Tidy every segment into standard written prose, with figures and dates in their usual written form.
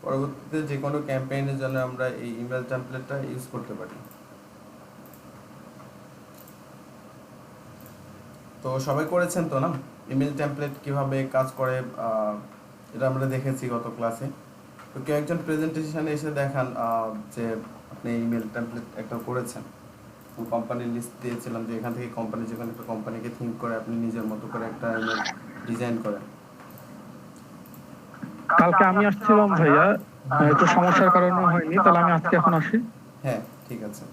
পরবর্তীতে যে কোনো ক্যাম্পেইনের জন্য আমরা এই ইমেল টেমপ্লেটটা ইউজ করতে পারি। তো সবাই করেছেন তো না, ইমেল টেমপ্লেট কিভাবে কাজ করে, এটা আমরা দেখেছি গত ক্লাসে। তো কেউ একজন প্রেজেন্টেশনে এসে দেখান যে আপনি ইমেল টেমপ্লেট একটা করেছেন। কোম্পানির লিস্ট দিয়েছিলাম যে এখান থেকে কোম্পানি, যে কোনো একটা কোম্পানিকে থিঙ্ক করে আপনি নিজের মতো করে একটা ইমেল ডিজাইন করেন। কালকে আমি আসছিলাম ভাইয়া, একটু সমস্যার কারণে হয়নি, তাহলে আমি আজকে এখন আসি। হ্যাঁ, ঠিক আছে।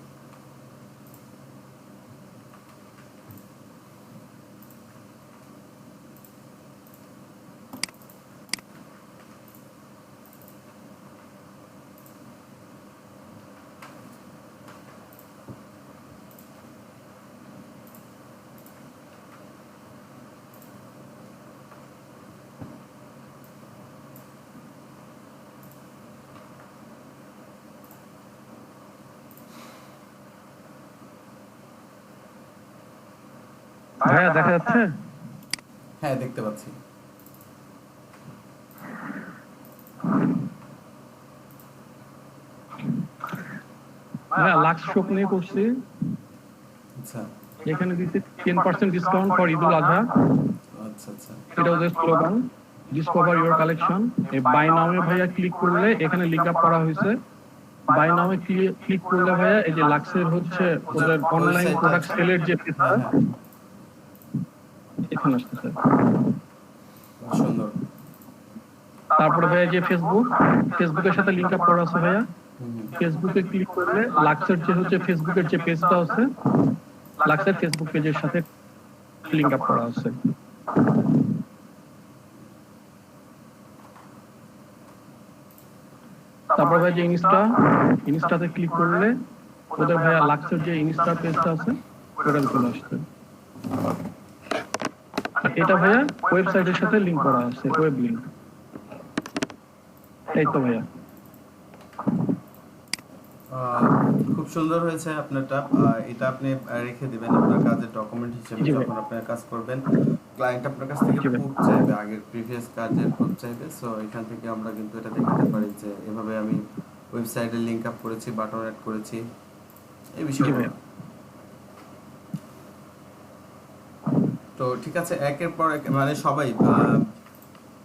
ভাইয়া দেখা যাচ্ছে? হ্যাঁ, দেখতে পাচ্ছি। ভাইয়া লাক্স শপ নিয়ে করছি। আচ্ছা এখানে দিচ্ছি 10% ডিসকাউন্ট ফর ঈদুল আজহা। আচ্ছা আচ্ছা এটা ওদের স্লোগান, ডিসকভার ইওর কালেকশন। এই বাই নাও ভাইয়া ক্লিক করলে এখানে লিংক আপ করা হয়েছে। বাই নাও ক্লিক করলে ভাইয়া এই যে লাক্সের হচ্ছে ওদের অনলাইন প্রোডাক্ট সেলের যে পেজটা হ্যাঁ হ্যাঁ, এখানে আসতেছে। সুন্দর। তারপরে ভাইয়া যে ফেসবুকের সাথে লিংক আপ করা আছে ভাইয়া। ফেসবুকে ক্লিক করলে লাক্সের যে হচ্ছে ফেসবুকের যে পেজটা আছে, লাক্সের ফেসবুক পেজের সাথে লিংক আপ করা আছে। তারপর ভাই যে ইনস্টাতে ক্লিক করলে ওদের ভাইয়া লাক্সের যে ইনস্টা পেজটা আছে ওটা চলে আসছে। এটা ভাইয়া ওয়েবসাইটের সাথে লিংক করা আছে, ওয়েব লিংক। এই তো ভাইয়া খুব সুন্দর হয়েছে আপনারটা। এটা আপনি রেখে দিবেন আপনার কাজের ডকুমেন্ট হিসেবে। যখন আপনার কাজ করবেন, ক্লায়েন্ট আপনার কাছ থেকে প্রুফ চাইবে, আগের প্রিভিয়াস কাজের প্রুফ চাইবে। সো এখান থেকে আমরা কিন্তু এটা দেখাতে পারি যে এভাবে আমি ওয়েবসাইটে লিংক আপ করেছি, বাটন অ্যাড করেছি, এই বিষয়গুলো। তো ঠিক আছে, একের পর এক মানে সবাই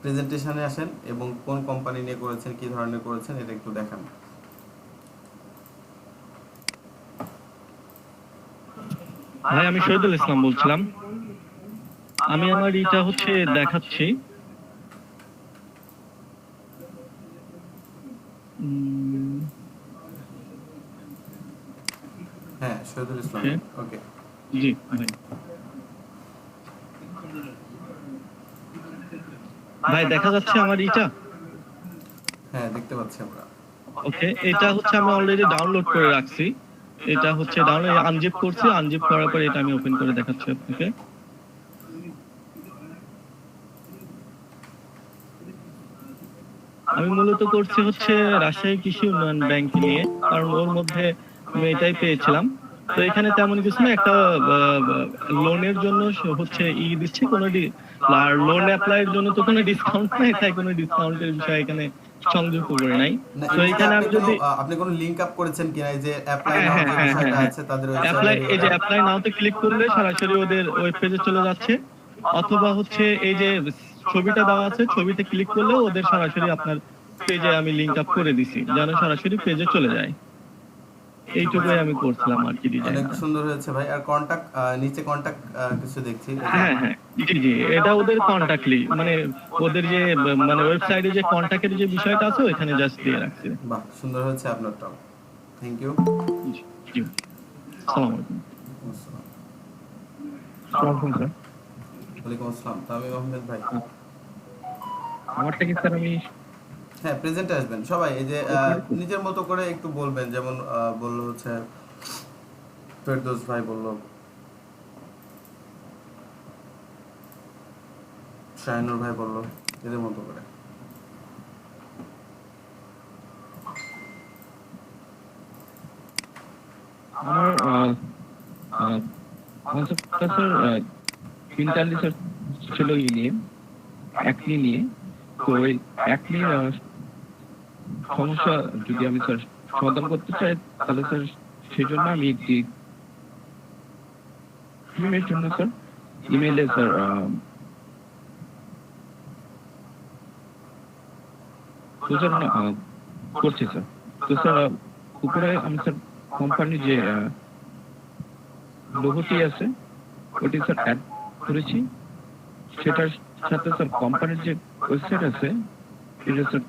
প্রেজেন্টেশনে আসেন এবং কোন কোম্পানি নিয়ে করেছেন, কি ধরনের করেছেন, এটা একটু দেখান। ভাই আমি শহীদুল ইসলাম বলছিলাম। আমি আমার এটা হচ্ছে দেখাচ্ছি। হ্যাঁ, শহীদুল ইসলাম, ওকে। জি ভাই। ভাই দেখা যাচ্ছে আমার এটা? হ্যাঁ, দেখতে পাচ্ছি আমরা। ওকে, এটা হচ্ছে আমি অলরেডি ডাউনলোড করে রাখছি। এটা হচ্ছে ডাউনলোড আনজিপ করছি, আনজিপ করার পরে এটা আমি ওপেন করে দেখাচ্ছি আপনাকে। আমি মূলত করছি হচ্ছে রাজশাহী কৃষি উন্নয়ন ব্যাংক নিয়ে, কারণ ওর মধ্যে আমি এটাই পেয়েছিলাম। তো এখানে তেমন কিছু না, একটা লোনের জন্য হচ্ছে দিচ্ছে কোনো আর লোন অ্যাপ্লাইয়ের জন্য তো কোনো ডিসকাউন্ট নাই, তাই কোনো ডিসকাউন্টের বিষয় এখানে সংযুক্ত করে নাই। তো এখানে আমি যদি আপনি কোনো লিংক আপ করেছেন কিনা, এই যে অ্যাপ্লাই নাও যে বিষয়টা আছে তাদের অ্যাপ্লাই, ওয়েবসাইটে, এই যে অ্যাপ্লাই নাওতে ক্লিক করলে সরাসরি ওদের ওয়েব পেজে চলে যাচ্ছে, অথবা হচ্ছে এই যে ছবিটা দেওয়া আছে ছবিতে ক্লিক করলে ওদের সরাসরি আপনার পেজে আমি লিংক আপ করে দিছি, যেন সরাসরি পেজে চলে যায়। এইটুকুই আমি করছিলাম আর কি ডিজাইন। অনেক সুন্দর হয়েছে ভাই। আর কন্টাক্ট, নিচে কন্টাক্ট কিছু দেখছি। হ্যাঁ হ্যাঁ, জি জি, এটা ওদের কন্টাক্টলি, মানে ওদের যে মানে ওয়েবসাইটে যে কন্টাক্টের যে বিষয়টা আছে ওখানে জাস্ট দিয়ে রাখছি। বাহ, সুন্দর হয়েছে আপনারটাও। Thank you. জি, আসসালামু আলাইকুম। আসসালামু আলাইকুম স্যার। ওয়ালাইকুম আসসালাম। তামিম আহমেদ ভাই, আমারটা কি স্যার আমি? হ্যাঁ, প্রেজেন্টে আসবেন সবাই। এই যে নিজের মতো করে একটু বলবেন, যেমন বললো হচ্ছে ফেরদৌস ভাই, বললো শাহিনুর ভাই, বললো এদের মতো করে। আমার কনসেপ্টটা স্যার তিনটা রিসার্চ ছিল নিয়ে, অ্যাকনি নিয়ে। তো ওই অ্যাকনি সমস্যা যদি আমি স্যার সমাধান করতে চাই, তাহলে স্যার সেই জন্য আমি একটি টিমের জন্য স্যার ইমেইলে স্যার প্রচারণা করছি স্যার। তো স্যার উপরে আমি স্যার কোম্পানির যে লোগোটি আছে ওটি স্যার অ্যাড করেছি, সেটার সাথে স্যার কোম্পানির যে ওয়েবসাইট আছে এটা স্যার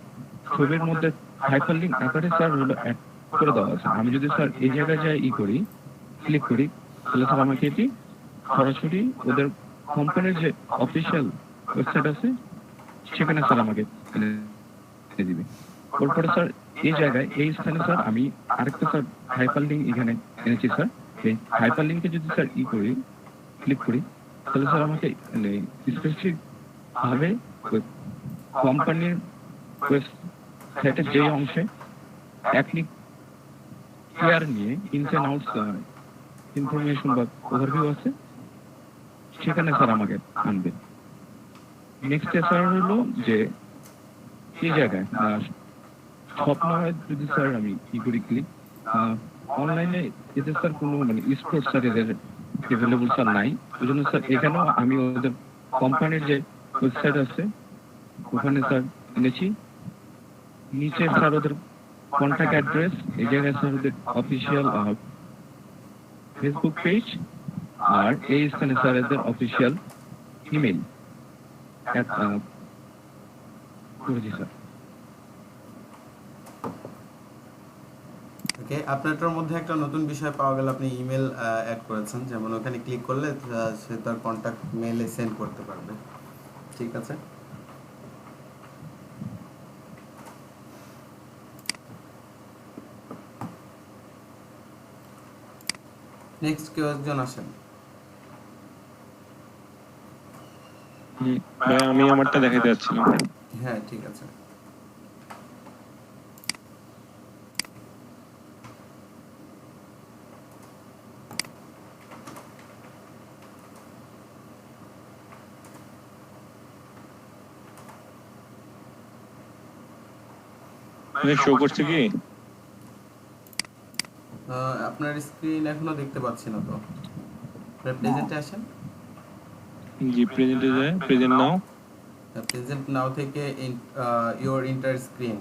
ছবির মধ্যে হাইপারলিংক আকারে স্যার হলো অ্যাড করে দেওয়া আছে। আমি যদি স্যার এই জায়গায় যাই করি, ক্লিক করি, তাহলে স্যার আমাকে এটি সরাসরি ওদের কোম্পানির যে অফিসিয়াল ওয়েবসাইট আছে সেখানে স্যার আমাকে এনে দিবে। তারপরে স্যার এই জায়গায় এই স্থানে স্যার আমি আরেকটা স্যার হাইপারলিংক এখানে এনেছি স্যার। এই হাইপারলিংকে যদি স্যার করি, ক্লিক করি, তাহলে স্যার আমাকে স্পেসিফিক ভাবে কোম্পানির ওয়েবসাইটের যে অংশে অ্যাপ্লিক কেয়ার নিয়ে ইনস এন্ড আউটস ইনফরমেশন বা ওভারভিউ আছে সেখানে স্যার আমাকে আনবে। নেক্সট স্যার হলো যে এই জায়গায় স্বপ্ন হয় যদি স্যার আমি করি ক্লিক, অনলাইনে এতে স্যার কোনো মানে স্পোর্টস স্যার এদের অ্যাভেলেবল স্যার নাই। ওই জন্য স্যার এখানেও আমি ওদের কোম্পানির যে ওয়েবসাইট আছে ওখানে স্যার এনেছি। নিচে স্যার ওদের কন্ট্যাক্ট অ্যাড্রেস, এই জায়গায় স্যার ওদের অফিসিয়াল ফেসবুক পেজ, আর এই স্থানে স্যার এদের অফিসিয়াল ইমেল করেছি স্যার। ওকে, আপনারটার মধ্যে একটা নতুন বিষয় পাওয়া গেল, আপনি ইমেল অ্যাড করেছেন, যেমন ওখানে ক্লিক করলে সে তার কন্ট্যাক্ট মেইলে সেন্ড করতে পারবে। ঠিক আছে, নেক্সট কেউ একজন আসেন। আমি আমারটা দেখাতে যাচ্ছিলাম। হ্যাঁ ঠিক আছে। শো করছে কি? আপনার স্ক্রিন এখনো দেখতে পাচ্ছি না তো, প্রেজেন্টে আসেন। জি, প্রেজেন্টে যায়, প্রেজেন্ট নাও। প্রেজেন্ট নাও থেকে ইওর ইন্টার স্ক্রিন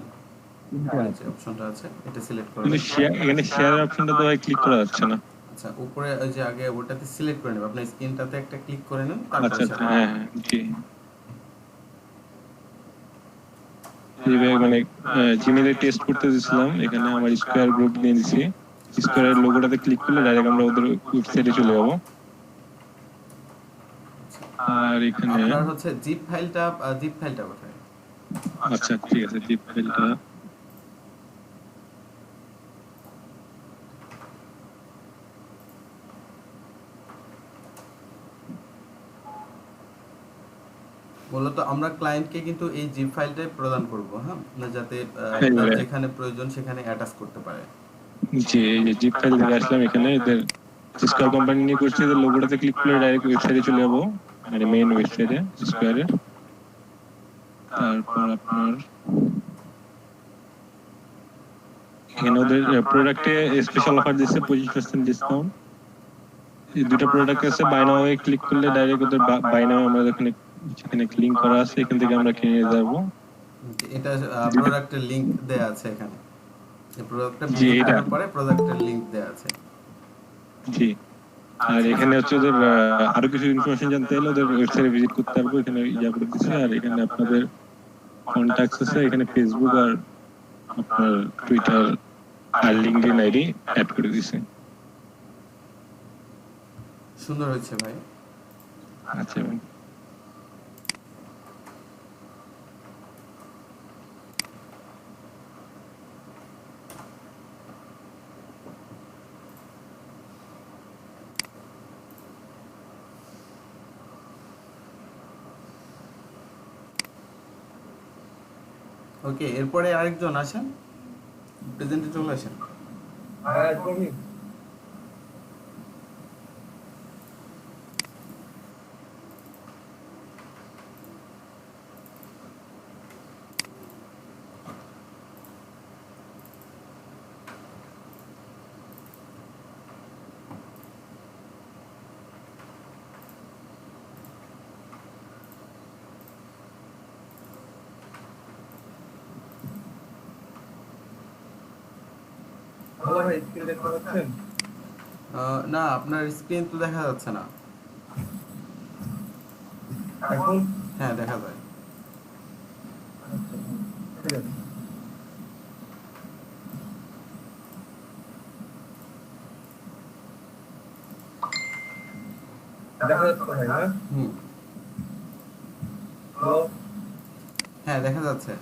যে অপশনটা আছে এটা সিলেক্ট করবেন। কিন্তু এখানে শেয়ার অপশনটা তো ক্লিক করা যাচ্ছে না। আচ্ছা, উপরে ওই যে আগে ওটাতে সিলেক্ট করে নেবেন, আপনার স্ক্রিনটাতে একটা ক্লিক করে নেন, আচ্ছা তারপরে আচ্ছা, হ্যাঁ হ্যাঁ, জি। মানে জিমেইলে টেস্ট করতে দিয়েছিলাম, এখানে আমার স্কয়ার গ্রুপ নিয়ে দিছি। স্কয়ারের লোগোটাতে ক্লিক করলে ডাইরেক্ট আমরা ওদের ওয়েবসাইটে চলে যাব। আর এখানে আপনার হচ্ছে জিপ ফাইলটা কোথায়? আচ্ছা ঠিক আছে, জিপ ফাইলটা মূলত আমরা ক্লায়েন্টকে কিন্তু এই জিপ ফাইলটাই প্রদান করব, হ্যাঁ, না যাতে যেখানে প্রয়োজন সেখানে অ্যাটাচ করতে পারে। জি, এই যে জিপ ফাইল থেকে আসলাম, এখানে এদের স্কয়ার কোম্পানি নিয়ে করছি, এদের লোগোটাতে ক্লিক করলে ডাইরেক্ট ওয়েবসাইটে চলে যাবো, মানে মেইন ওয়েবসাইটে স্কয়ারের। তারপর আপনার এখানে ওদের প্রোডাক্টে স্পেশাল অফার দিচ্ছে 25% ডিসকাউন্ট। এই দুটো প্রোডাক্ট আছে, বাই নাও এ ক্লিক করলে ডাইরেক্ট ওদের বাই নাও আমাদের এখানে লিংক করা আছে, এখান থেকে আমরা কিনে নিয়ে যাব। এটা প্রোডাক্টের লিংক দেয়া আছে এখানে, এই প্রোডাক্টটা জি, ভিজিট এটা করার পরে প্রোডাক্টের লিংক দেয়া আছে। জি, আর এখানে হচ্ছে ওদের আরো কিছু ইনফরমেশন জানতে হলে ওদের ওয়েবসাইটে ভিজিট করতে হবে, এখানে ইয়া করে দিচ্ছে। আর এখানে আপনাদের কন্টাক্টস আছে, এখানে ফেসবুক আর আপনার টুইটার আর লিংকডইন আইডি অ্যাড করে দিয়েছে। সুন্দর হয়েছে ভাই। আচ্ছা ভাই, ওকে, এরপরে আরেকজন আসেন, প্রেজেন্টে চলে আসেন। হ্যালো ভাই, স্ক্রিন দেখতে পাচ্ছেন? না, আপনার স্ক্রিন তো দেখা যাচ্ছে না। এখন হ্যাঁ, দেখা যায়। ঠিক আছে। দেখা যাচ্ছে ভাই না? হুম, হ্যালো হ্যাঁ দেখা যাচ্ছে।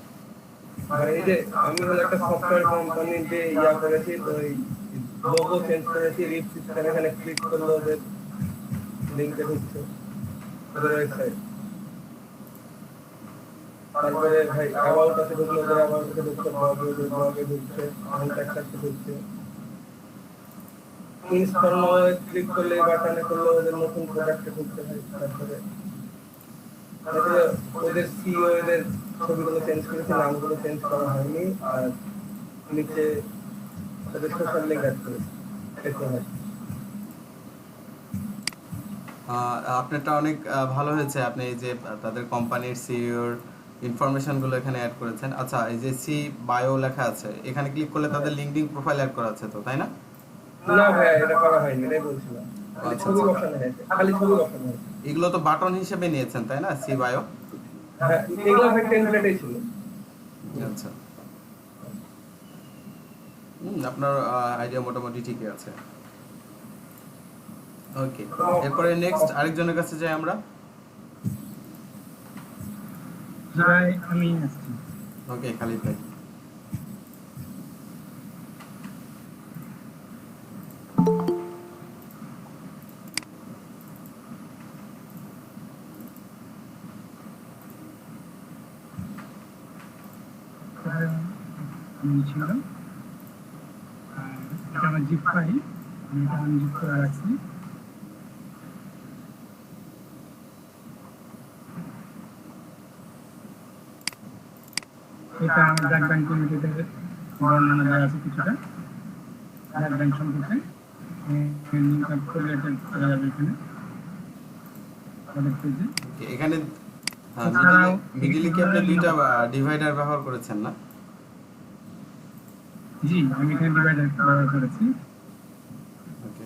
ভাই, এই যে আমি হলো একটা সফটওয়্যার কোম্পানির যে ইয়া করেছি, তো এই লোগো চেঞ্জ করেছি, রিপ সিস্টেম, এখানে ক্লিক করলে ওদের লিঙ্কে ঢুকছে, ওদের ওয়েবসাইট। তারপরে ভাই অ্যাবাউট আছে, ঢুকলে ওদের অ্যাবাউট আছে ঢুকছে, ব্লগে ঢুকছে, কন্ট্যাক্ট আছে ঢুকছে। ইনস্টল নাও ক্লিক করলে বাটনে করলে ওদের নতুন প্রোডাক্টে ঢুকতে হয়। তারপরে ওদের সিইও এদের ছবিগুলো চেঞ্জ করেছে, নামগুলো চেঞ্জ করা হয়নি, আর নিচে ওদের সোশ্যাল লিঙ্ক অ্যাড করেছে। এরকম হয়। আপনারটা অনেক ভালো হয়েছে, আপনি এই যে তাদের কোম্পানির সিইওর ইনফরমেশনগুলো এখানে অ্যাড করেছেন। আচ্ছা, এই যে সি বায়ো লেখা আছে, এখানে ক্লিক করলে তাদের লিঙ্কডিন প্রোফাইল অ্যাড করা আছে তো, তাই না? না ভাই, এটা করা হয়নি, এটাই বলছিলাম। খালি আচ্ছা, ছবি আচ্ছা। বসানো হয়েছে, খালি ছবি বসানো হয়েছে। এগুলো তো বাটন হিসেবে নিয়েছেন তাই না, সি বায়ো? হ্যাঁ, এগুলো ভাই টেমপ্লেটেই ছিল। আচ্ছা, আপনার আইডিয়া মোটামুটি ঠিকই আছে। ওকে, এরপরে নেক্সট আরেকজনের কাছে যাই আমরা। ভাই আমি আসছি। ওকে, খালিদ ভাই। আমি ছিলাম, আর এটা আমার জিপ ফাইল, আমি এটা আনজিপ করে রাখছি। এটা আমার ব্র্যাক ব্যাংক লিমিটেডের বর্ণনা দেওয়া আছে কিছুটা ব্র্যাক ব্যাংক সম্পর্কে। লিঙ্ক আপ করে এটা করা যাবে এখানে আমাদের পেজে। ওকে, এখানে এছাড়াও মিডিলে কি আপনি দুইটা ডিভাইডার ব্যবহার করেছেন না? জি, আমি এখানে ডিভাইডার ব্যবহার করেছি। ওকে,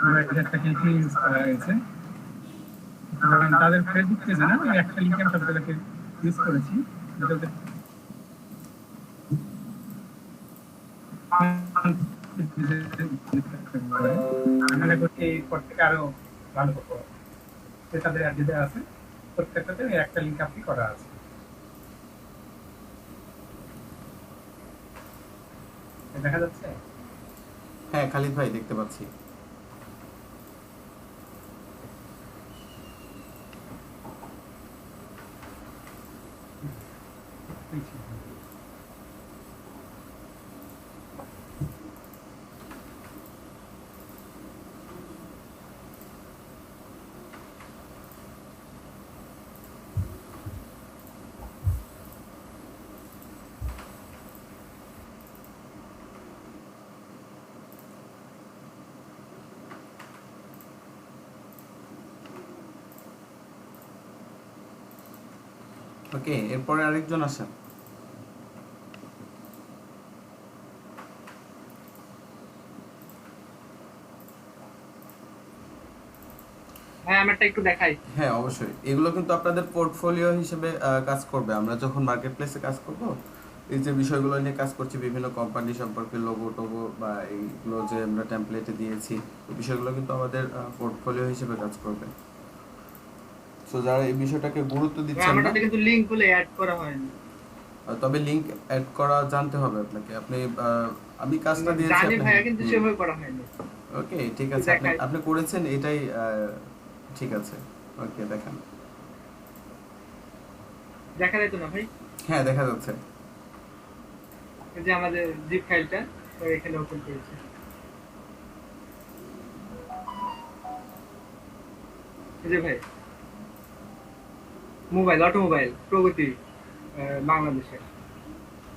ডিভাইডারটাকে ক্লিন করা হয়েছে। কারণ তাদের ফেসবুক পেজে না, ওই একটা লিঙ্ক আমি সবগুলোকে ইউজ করেছি। যাতে আমি মনে করছি এই পর থেকে আরো ভালো করবো। তাদের অ্যাড্রেস আছে, প্রত্যেকটাতে ওই একটা লিঙ্ক আপনি করা আছে। দেখা যাচ্ছে? হ্যাঁ খালিদ ভাই, দেখতে পাচ্ছি। ওকে, এরপরে আরেকজন আসেন। হ্যাঁ, আমারটা একটু দেখাই। হ্যাঁ অবশ্যই, এগুলো কিন্তু আপনাদের পোর্টফোলিও হিসেবে কাজ করবে। আমরা যখন মার্কেট প্লেসে কাজ করব, এই যে বিষয়গুলো নিয়ে কাজ করছি, বিভিন্ন কোম্পানি সম্পর্কে লোগো টোগো বা এইগুলো যে আমরা টেমপ্লেটে দিয়েছি, এই বিষয়গুলো কিন্তু আমাদের পোর্টফোলিও হিসেবে কাজ করবে। সো যারা এই বিষয়টাকে গুরুত্ব দিচ্ছেন না, আমারটাতে কিন্তু লিংক গুলো অ্যাড করা হয়নি। তবে লিংক অ্যাড করা জানতে হবে আপনাকে। আপনি আমি কাজটা দিয়েছি জানি আপনাকে। ভাইয়া, কিন্তু সেভাবে করা হয়নি। ওকে, ঠিক আছে, আপনি দেখাই। আপনি করেছেন, এটাই ঠিক আছে। ওকে, দেখেন। দেখা যায় তো না ভাই? হ্যাঁ দেখা যাচ্ছে। এই যে আমাদের জিপ ফাইলটা তো এখানে ওপেন করেছি। এই যে ভাই, মোবাইল, অটোমোবাইল প্রগতি বাংলাদেশে।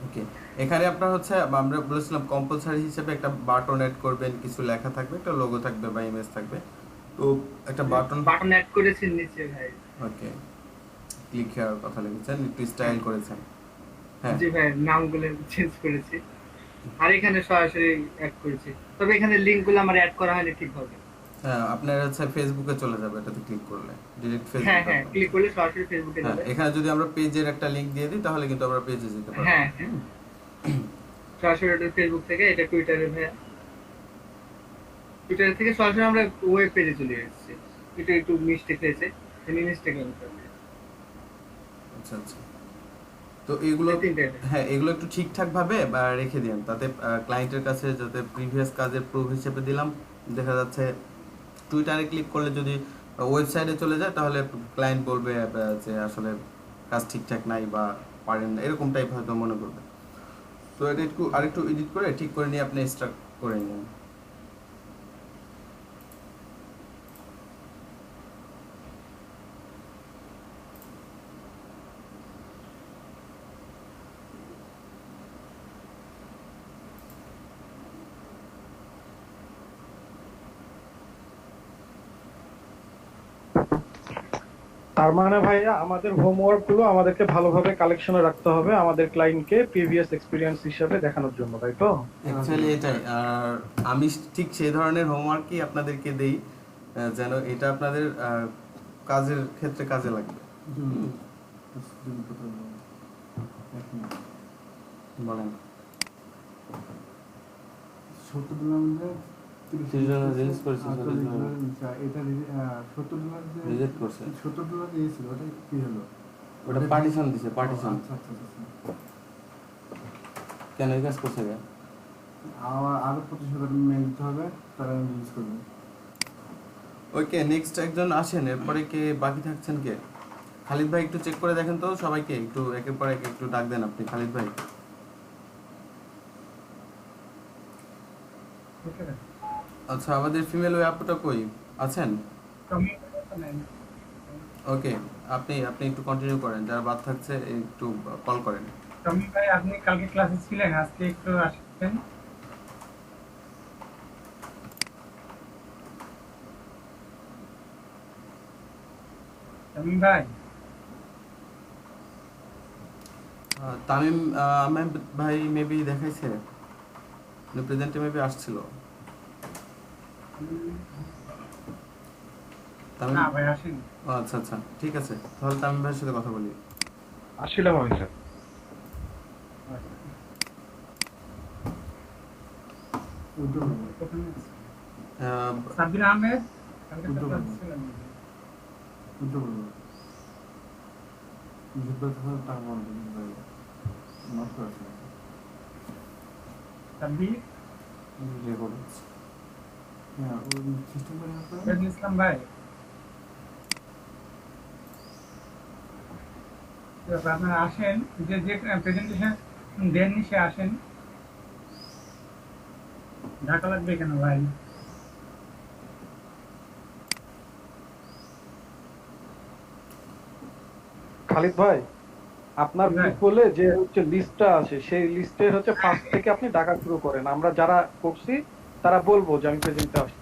ওকে, এখানে আপনার হচ্ছে আমরা বলেছিলাম কম্পালসারি হিসেবে একটা বাটন অ্যাড করবেন, কিছু লেখা থাকবে, একটা লোগো থাকবে বা ইমেজ থাকবে। তো একটা বাটন অ্যাড করেছি নিচে ভাই। ওকে, ক্লিক হেয়ার কথা লিখেছেন, একটু স্টাইল করেছেন। হ্যাঁ জি ভাই, নামগুলো চেঞ্জ করেছি আর এখানে সরাসরি অ্যাড করেছি। তবে এখানে লিংকগুলো আমার অ্যাড করা হয়নি ঠিক হবে। হ্যাঁ, আপনার হচ্ছে ফেসবুকে চলে যাবে এটাতে ক্লিক করলে, ডিরেক্ট হ্যাঁ ফেসবুক। হ্যাঁ, ক্লিক করলে সরাসরি ফেসবুকে হ্যাঁ, যাবে। এখানে যদি আমরা পেজের একটা লিংক দিয়ে দিই তাহলে কিন্তু আমরা পেজে যেতে পারবো। হ্যাঁ হ্যাঁ, সরাসরি এটা ফেসবুক থেকে, এটা টুইটারে ভাইয়া, টুইটার থেকে সরাসরি আমরা ওয়েব পেজে চলে এসেছি। এটা একটু মিস্টেক হয়েছে, মিস্টেক হয়েছে। আচ্ছা আচ্ছা, তো এগুলো হ্যাঁ এগুলো একটু ঠিকঠাক ভাবে রেখে দিন, তাতে ক্লায়েন্টের কাছে যাতে প্রিভিয়াস কাজের প্রুফ হিসেবে দিলাম, দেখা যাচ্ছে টুইটারে ক্লিক করলে যদি ওয়েবসাইটে চলে যায় তাহলে ক্লায়েন্ট বলবে যে আসলে কাজ ঠিকঠাক নাই বা পারেন না, এরকম টাইপ হয়তো মনে করবে। তো এটা একটু আরেকটু এডিট করে ঠিক করে নিয়ে আপনি এক্সট্রাক্ট করে নিন। তার মানে ভাইয়া আমাদের হোমওয়ার্ক গুলো আমাদেরকে ভালোভাবে কালেকশনে রাখতে হবে আমাদের ক্লায়েন্টকে প্রিভিয়াস এক্সপিরিয়েন্স হিসেবে দেখানোর জন্য, তাই তো? অ্যাকচুয়ালি এটাই, আর আমি ঠিক সেই ধরনের হোমওয়ার্কই আপনাদেরকে দেই যেন এটা আপনাদের কাজের ক্ষেত্রে কাজে লাগবে। বলেন। $70 রিলিজ করেছে, এটা $70 রিজেক্ট করছে, $70 দিয়েছিল, ওটা কি হলো? ওটা পার্টিশন দিছে, পার্টিশন। আচ্ছা আচ্ছা আচ্ছা। কেন এই কাজ করছে? আমার আরো 25,000 মেল দিতে হবে, তারা রিলিজ করবে। ওকে, নেক্সট একজন আসেন, এরপরে কে বাকি থাকছেন কে? খালিদ ভাই একটু চেক করে দেখেন তো সবাইকে, একটু একের পর এক একটু ডাক দেন আপনি খালিদ ভাই। আচ্ছা, আমাদের ফিমেল ওই আপুটা কই আছেন? ওকে, আপনি একটু কন্টিনিউ করেন, যারা বাদ থাকছে একটু কল করেন। টমি ভাই, আপনি কালকে ক্লাসে ছিলেন, আজকে একটু আসেন। টমি ভাই, তামিম আহমেদ ভাই মেবি দেখাইছে, প্রেজেন্টে মেবি আসছিল। তামিম, না ভাই আসেন। আচ্ছা আচ্ছা, ঠিক আছে, তাহলে তামিম ভাইয়ের সাথে কথা বলি। আসছিলাম আমি স্যার। সাব্বির আহমেদ কালকে তো ক্লাসে ছিলেন। উল্টো বলবো, টাকা বলবেন নট করেছে সাব্বির, রেকর্ড। হ্যাঁ, ওই সিস্টেম করে আপনারা ওয়ালাইকুম ইসলাম ভাই। তো আপনারা আসেন, যে যে প্রেজেন্টেশন দেননি সে আসেন। ঢাকা লাগবে কেন ভাই? খালিদ ভাই, আপনার বলে যে হচ্ছে লিস্টটা আছে, সেই লিস্টের হচ্ছে ফার্স্ট থেকে আপনি ডাকা শুরু করেন, আমরা যারা করছি তারা বলবো যে আমি প্রেজেন্টে আসছি।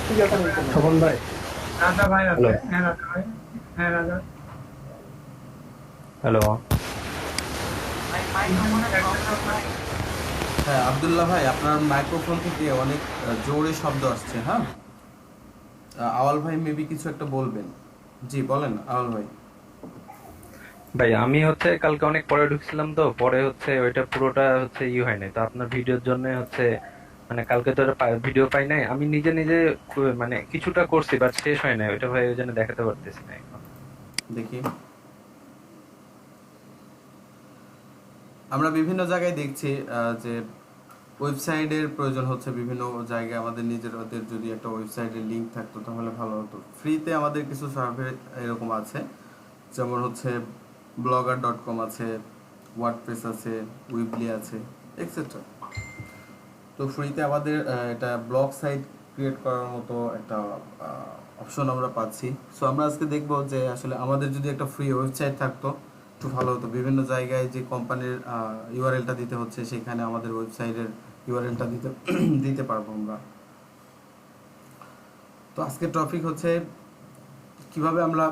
ঠিক আছে তখন ভাই, রাজা ভাই আছে। হ্যাঁ রাজা ভাই, হ্যাঁ রাজা। হ্যালো, হ্যাঁ আব্দুল্লাহ ভাই, আপনার মাইক্রোফোন থেকে অনেক জোরে শব্দ আসছে। হ্যাঁ, আওয়াল ভাই মেবি কিছু একটা বলবেন। জি বলেন আওয়াল ভাই। ভাই আমি হচ্ছে কালকে অনেক পরে ঢুকছিলাম, তো পরে হচ্ছে ওইটা পুরোটা হচ্ছে হয় নাই, তো আপনার ভিডিওর জন্য হচ্ছে মানে কালকে তো ভিডিও পাই নাই, আমি নিজে নিজে মানে কিছুটা করছি বাট শেষ হয় নাই ওইটা, ভাই ওই জন্য দেখাতে পারতেছি না এখন। দেখি, আমরা বিভিন্ন জায়গায় দেখছি যে ওয়েবসাইটের প্রয়োজন হচ্ছে, বিভিন্ন জায়গায় আমাদের নিজেদের যদি একটা ওয়েবসাইটের লিংক থাকতো তাহলে ভালো হতো। ফ্রিতে আমাদের কিছু সার্ভে এরকম আছে, যেমন হচ্ছে blogger.com আছে, ওয়ার্ডপ্রেস আছে, উইবলি আছে, এক্সেট্রা। তো ফ্রিতে আমাদের এটা ব্লগ সাইট ক্রিয়েট করার মতো একটা অপশন আমরা পাচ্ছি। সো আমরা আজকে দেখবো যে আসলে আমাদের যদি একটা ফ্রি ওয়েবসাইট থাকতো একটু ভালো হতো। বিভিন্ন জায়গায় যে কোম্পানির ইউআরএলটা দিতে হচ্ছে, সেখানে আমাদের ওয়েবসাইটের ইউআরএলটা দিতে পারবো আমরা। তো আজকের টপিক হচ্ছে কিভাবে আমরা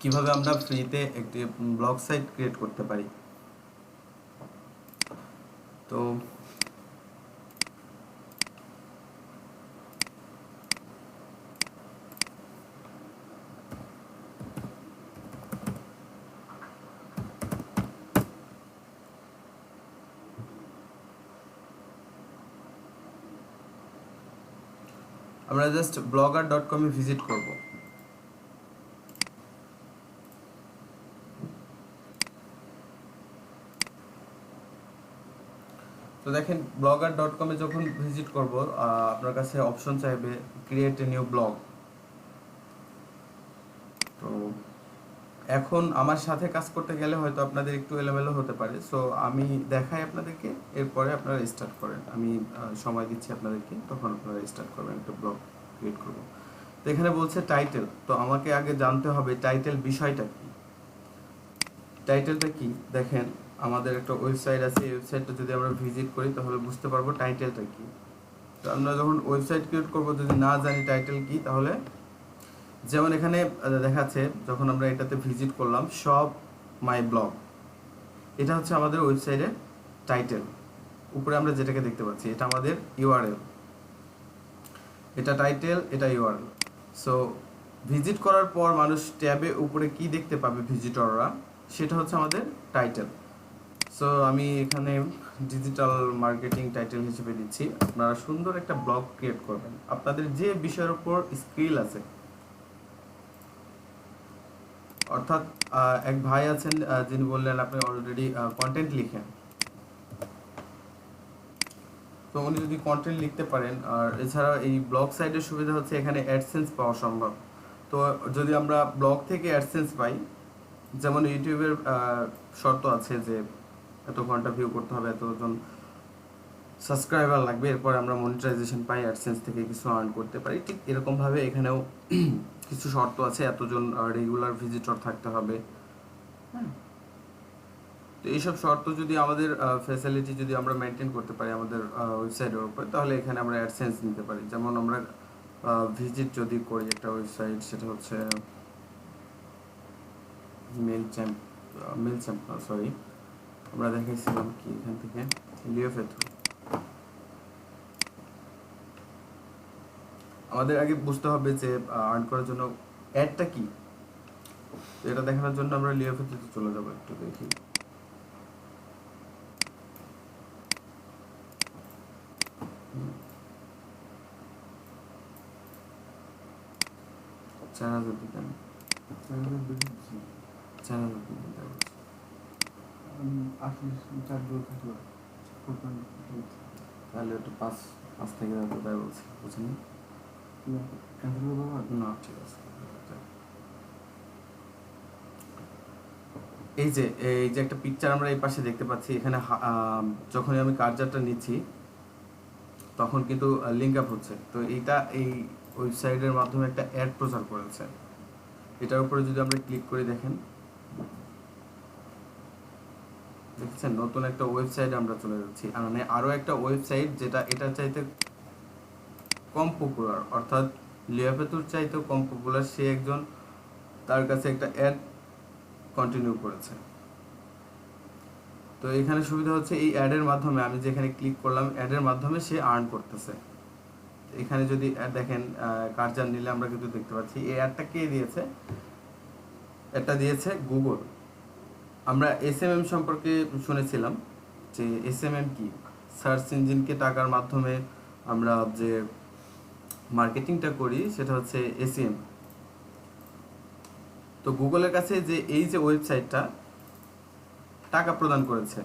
কিভাবে আমরা ফ্রিতে একটি ব্লগ সাইট ক্রিয়েট করতে পারি। তো আমরা জাস্ট blogger.com এ ভিজিট করব। তো দেখেন blogger.com এ যখন ভিজিট করব আপনার কাছে অপশন চাইবে ক্রিয়েট এ নিউ ব্লগ। তো এখন আমার সাথে কাজ করতে গেলে হয়তো আপনাদের একটু এলোমেলো হতে পারে, সো আমি দেখাই আপনাদেরকে, এরপরে আপনারা স্টার্ট করেন। আমি সময় দিচ্ছি আপনাদেরকে, তখন আপনারা স্টার্ট করবেন একটা ব্লগ ক্রিয়েট করব। তো এখানে বলছে টাইটেল, তো আমাকে আগে জানতে হবে টাইটেল বিষয়টা কি। টাইটেলটা কি দেখেন, আমাদের একটা ওয়েবসাইট আছে, এই ওয়েবসাইটটা যদি আমরা ভিজিট করি তাহলে বুঝতে পারবো টাইটেলটা কি। তো আমরা যখন ওয়েবসাইট ক্রিয়েট করব যদি না জানি টাইটেল কি, তাহলে যেমন এখানে দেখাচ্ছে যখন আমরা এটাতে ভিজিট করলাম সব মাই ব্লগ, এটা হচ্ছে আমাদের ওয়েবসাইটের টাইটেল। উপরে আমরা যেটাকে দেখতে পাচ্ছি এটা আমাদের ইউআরএল, এটা টাইটেল, এটা ইউআরএল। সো ভিজিট করার পর মানুষ ট্যাবে উপরে কি দেখতে পাবে ভিজিটররা, সেটা হচ্ছে আমাদের টাইটেল। সো আমি এখানে ডিজিটাল মার্কেটিং টাইটেল হিসেবে দিচ্ছি। আপনারা সুন্দর একটা ব্লগ ক্রিয়েট করবেন, আপনাদের যে বিষয়ের উপর স্কিল আছে। অর্থাৎ এক ভাই আছেন যিনি বললেন আপনি অলরেডি কন্টেন্ট লিখেন, তো উনি যদি কন্টেন্ট লিখতে পারেন। আর এছাড়া এই ব্লগ সাইটের সুবিধা হচ্ছে এখানে অ্যাডসেন্স পাওয়া সম্ভব। তো যদি আমরা ব্লগ থেকে অ্যাডসেন্স পাই, যেমন ইউটিউবের শর্ত আছে যে এত ঘন্টা ভিউ করতে হবে, এতজন সাবস্ক্রাইবার লাগবে, এরপর আমরা মনিটাইজেশন পাই, অ্যাডসেন্স থেকে কিছু আর্ন করতে পারি। ঠিক এরকমভাবে এখানেও কিছু শর্ত আছে, এতজন রেগুলার ভিজিটর থাকতে হবে। তো এইসব শর্ত যদি আমাদের ফ্যাসিলিটি যদি আমরা মেনটেন করতে পারি আমাদের ওয়েবসাইটের উপর, তাহলে এখানে আমরা অ্যাডসেন্স নিতে পারি। যেমন আমরা ভিজিট যদি করি একটা ওয়েবসাইট, সেটা হচ্ছে মেলচ্যাম্প না, সরি, আমরা দেখাইছিলাম কি এখান থেকে লিওফেথু। আমাদের আগে বুঝতে হবে যে আর্ন করার জন্য অ্যাডটা কি। তো এটা দেখানোর জন্য আমরা লিওফেথুতে চলে যাবো, একটু দেখি। তাহলে একটু পাঁচ থেকে তাই বলছি, বুঝছেন না? ঠিক আছে। এই যে একটা পিকচার আমরা এই পাশে দেখতে পাচ্ছি, এখানে যখনই আমি কার্সারটা নিচ্ছি তখন কিন্তু লিঙ্ক আপ হচ্ছে। তো এইটা এই ওয়েবসাইটের মাধ্যমে একটা অ্যাড প্রচার করেছে। এটার উপরে যদি আমরা ক্লিক করে দেখেন, দেখছেন নতুন একটা ওয়েবসাইট আমরা চলে যাচ্ছি। মানে আরো একটা ওয়েবসাইট যেটা এটার চাইতে কম পপুলার, অর্থাৎ লিওফেথুর চাইতেও কম পপুলার, সে একজন তার কাছে একটা অ্যাড কন্টিনিউ করেছে। তো এখানে সুবিধা হচ্ছে এই অ্যাডের মাধ্যমে আমি যেখানে ক্লিক করলাম, অ্যাডের মাধ্যমে সে আর্ন করতেছে। এখানে যদি দেখেন কার্সার নিলে আমরা কিন্তু দেখতে পাচ্ছি এই অ্যাডটা কে দিয়েছে, এটা দিয়েছে গুগল। আমরা এসএমএম সম্পর্কে শুনেছিলাম যে এসএমএম কি, সার্চ ইঞ্জিনকে টাকার মাধ্যমে আমরা যে মার্কেটিংটা করি সেটা হচ্ছে এসইএম। তো গুগলের কাছে যে এই যে ওয়েবসাইটটা টাকা প্রদান করেছে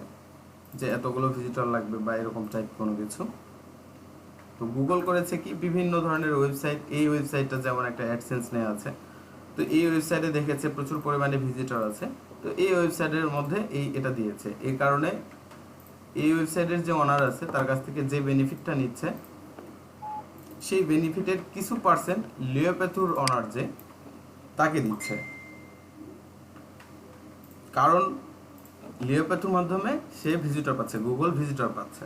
যে এতগুলো ভিজিটর লাগবে বা এরকম টাইপ কোনো কিছু, তো গুগল করেছে কি বিভিন্ন ধরনের ওয়েবসাইট, এই ওয়েবসাইটটা যেমন একটা অ্যাডসেন্স নেওয়া আছে, তো এই ওয়েবসাইটে দেখেছে প্রচুর পরিমাণে ভিজিটর আছে, তো এই ওয়েবসাইটের মধ্যে এটা দিয়েছে। এই কারণে এই ওয়েবসাইটের যে ওনার আছে তার কাছ থেকে যে বেনিফিটটা নিচ্ছে, সেই বেনিফিটের কিছু পার্সেন্ট লিওফেথুর ওনার যে তাকে দিচ্ছে, কারণ লিওফেথুর মাধ্যমে সে ভিজিটর পাচ্ছে, গুগল ভিজিটর পাচ্ছে।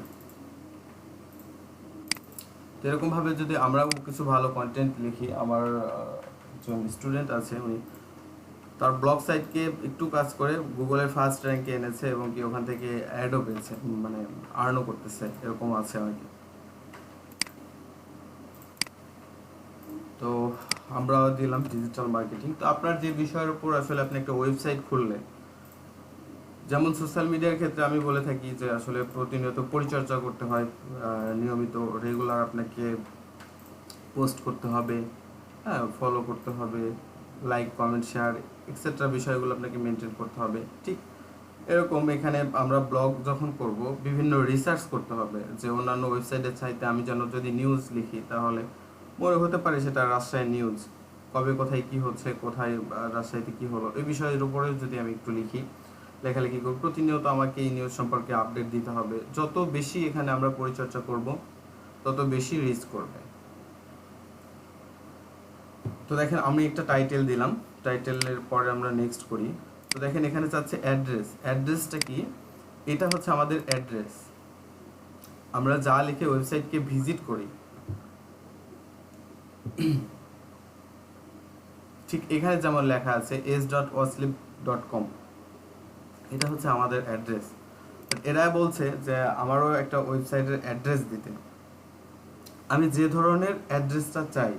তো এরকম ভাবে যদি আমরাও কিছু ভালো কন্টেন্ট লিখি, আমার একজন স্টুডেন্ট আছে, উনি তার ব্লগ সাইটকে একটু কাজ করে গুগলের ফার্স্ট র্যাঙ্কে এনেছে এবং কি ওখান থেকে অ্যাডও পেয়েছে, মানে আর্নও করতেছে, এরকম আছে অনেকে। তো আমরা দিলাম ডিজিটাল মার্কেটিং। তো আপনার যে বিষয়ের উপর আসলে আপনি একটা ওয়েবসাইট খুললে, যেমন সোশ্যাল মিডিয়ার ক্ষেত্রে আমি বলে থাকি যে আসলে প্রতিনিয়ত পরিচর্যা করতে হয়, নিয়মিত রেগুলার আপনাকে পোস্ট করতে হবে, হ্যাঁ, ফলো করতে হবে, লাইক কমেন্ট শেয়ার এক্সেট্রা বিষয়গুলো আপনাকে মেনটেন করতে হবে। ঠিক এরকম এখানে আমরা ব্লগ যখন করব বিভিন্ন রিসার্চ করতে হবে, যে অন্যান্য ওয়েবসাইটের চাইতে আমি যেন যদি নিউজ লিখি তাহলে মনে হতে পারে সেটা রাজশাহী নিউজ, কবে কোথায় কি হচ্ছে, কোথায় রাজশাহীতে কি হলো, এই বিষয়ের উপরে যদি আমি একটু লিখি, লেখালেখি করব, প্রতিনিয়ত আমাকে এই নিউজ সম্পর্কে আপডেট দিতে হবে। যত বেশি এখানে আমরা পরিচর্যা করব তত বেশি রিচ করবে। তো দেখেন আমি একটা টাইটেল দিলাম, টাইটেলের পরে আমরা নেক্সট করি। তো দেখেন এখানে চাচ্ছে অ্যাড্রেস। অ্যাড্রেসটা কি? এটা হচ্ছে আমাদের অ্যাড্রেস। আমরা যা লিখে ওয়েবসাইটকে ভিজিট করি, ঠিক এখানে যেমন লেখা আছে s.oslip.com, এটা হচ্ছে আমাদের অ্যাড্রেস। এরা বলছে যে আমারও একটা ওয়েবসাইটের অ্যাড্রেস দিতে। আমি যে ধরনের অ্যাড্রেসটা চাই,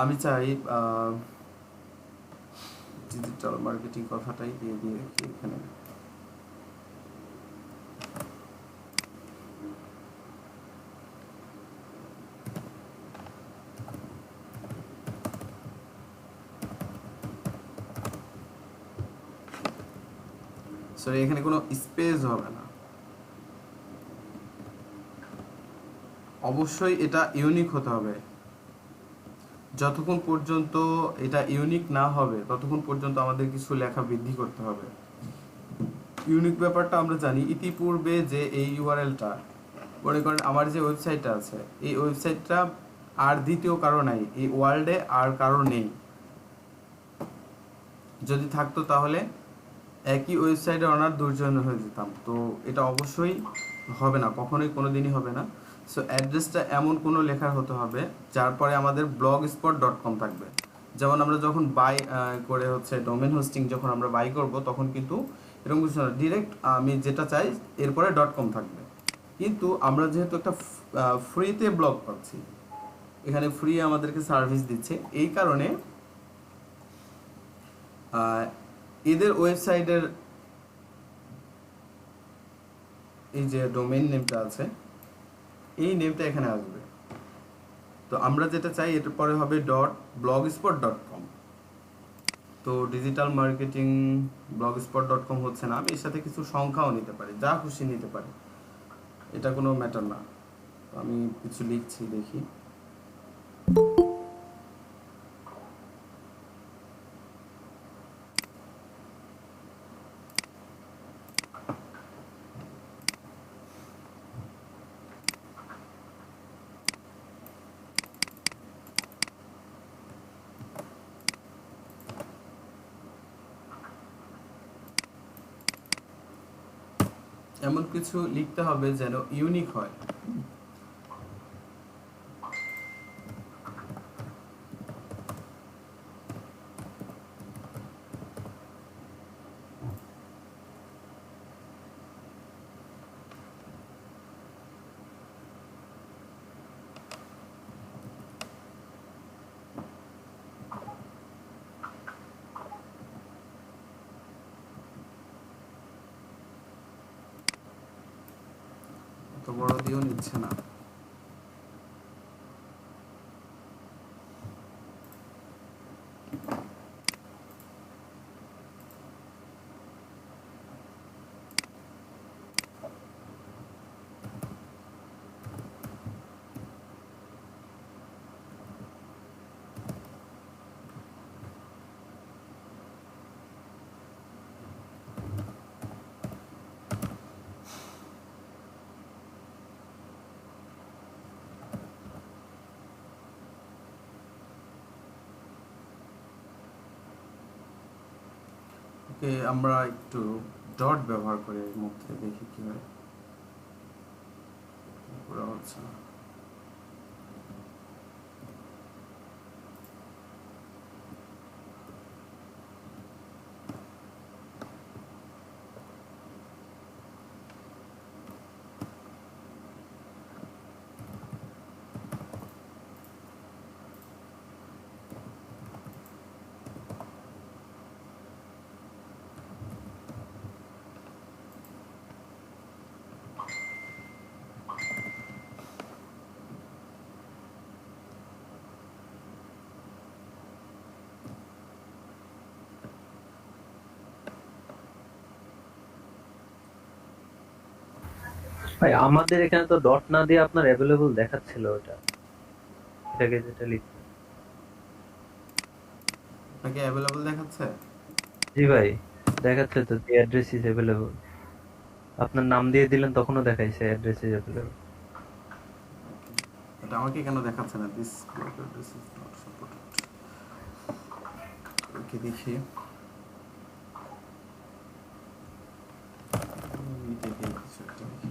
আমি চাই ডিজিটাল মার্কেটিং কথাটাই দিয়ে রেখি এখানে। সরি, এখানে কোনো স্পেস হবে না, অবশ্যই এটা ইউনিক হতে হবে। যতক্ষণ পর্যন্ত এটা ইউনিক না হবে ততক্ষণ পর্যন্ত আমাদের কিছু লেখা বৃদ্ধি করতে হবে। ইউনিক ব্যাপারটা আমরা জানি, ইতিপূর্বে যে এই ইউআরএলটা, মনে করেন আমার যে ওয়েবসাইটটা আছে, এই ওয়েবসাইটটা আর দ্বিতীয় কারো নাই, এই ওয়ার্ল্ডে আর কারো নেই। যদি থাকতো তাহলে একই ওয়েবসাইটে অনার দুর্জন হয়ে যেতাম। তো এটা অবশ্যই হবে না, কখনোই কোনোদিনই হবে না। সো অ্যাড্রেসটা এমন কোনো লেখার হতে হবে যার পরে আমাদের blogspot.com থাকবে। যেমন আমরা যখন বাই করে হচ্ছে ডোমেন হোস্টিং যখন আমরা বাই করব, তখন কিন্তু এরকম কিছু না, ডিরেক্ট আমি যেটা চাই এরপরে .com থাকবে। কিন্তু আমরা যেহেতু একটা ফ্রিতে ব্লগ পাচ্ছি, এখানে ফ্রি আমাদেরকে সার্ভিস দিচ্ছে, এই কারণে এদের ওয়েবসাইটের এই যে ডোমেইন নেমটা আছে, এই নেমটা এখানে আসবে। তো আমরা যেটা চাই এটার পরে হবে .blogspot.com। তো ডিজিটাল মার্কেটিং blogspot.com হচ্ছে না, আমি এর সাথে কিছু সংখ্যাও নিতে পারি, যা খুশি নিতে পারি, এটা কোনো ম্যাটার না। তো আমি কিছু লিখছি, দেখি। এমন কিছু লিখতে হবে যেন ইউনিক হয়। তো বড় দিয়েও নিচ্ছে না। ওকে, আমরা একটু ডট ব্যবহার করে এর মধ্যে দেখি কি হয়। পুরো হচ্ছে না। ভাই আমাদের এখানে তো ডট না দিয়ে আপনার অ্যাভেলেবল দেখাচ্ছিল ওটা, এটাকে যেটা লিখছে। আপনাকে অ্যাভেলেবল দেখাচ্ছে? জি ভাই, দেখাচ্ছে তো দি অ্যাড্রেস ইজ অ্যাভেলেবল। আপনার নাম দিয়ে দিলেন তখনও দেখাইছে অ্যাড্রেস ইজ অ্যাভেলেবল। এটা আমাকে কেন দেখাচ্ছে না? This blog address is not supported. Okay, দেখি। দেখি কিছু একটা দেখি।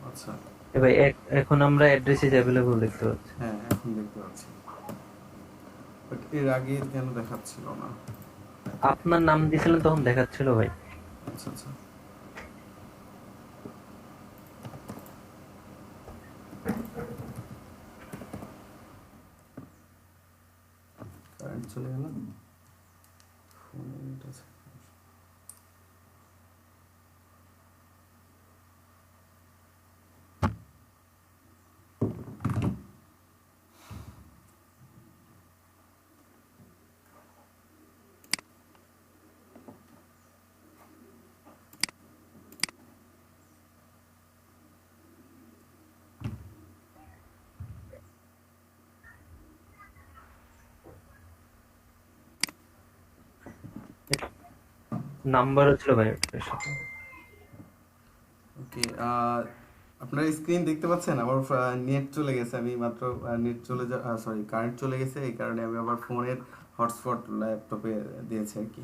আচ্ছা, ভাই এখন আমরা অ্যাড্রেস ইজ অ্যাভেলেবল দেখতে পাচ্ছি। হ্যাঁ এখন দেখতে পাচ্ছি, বাট এর আগে কেন দেখাচ্ছিল না? আপনার নাম দিয়েছিলেন তখন দেখাচ্ছিল ভাই। আচ্ছা আচ্ছা, কারেন্ট চলে গেল, ফোনে নেট আছে। নাম্বারও ছিল ভাই ওটার সাথে। ওকে, আপনারা স্ক্রিন দেখতে পাচ্ছেন? আমার নেট চলে গেছে, আমি মাত্র নেট চলে সরি কারেন্ট চলে গেছে, এই কারণে আমি আবার ফোনের হটস্পট ল্যাপটপে দিয়েছি আর কি।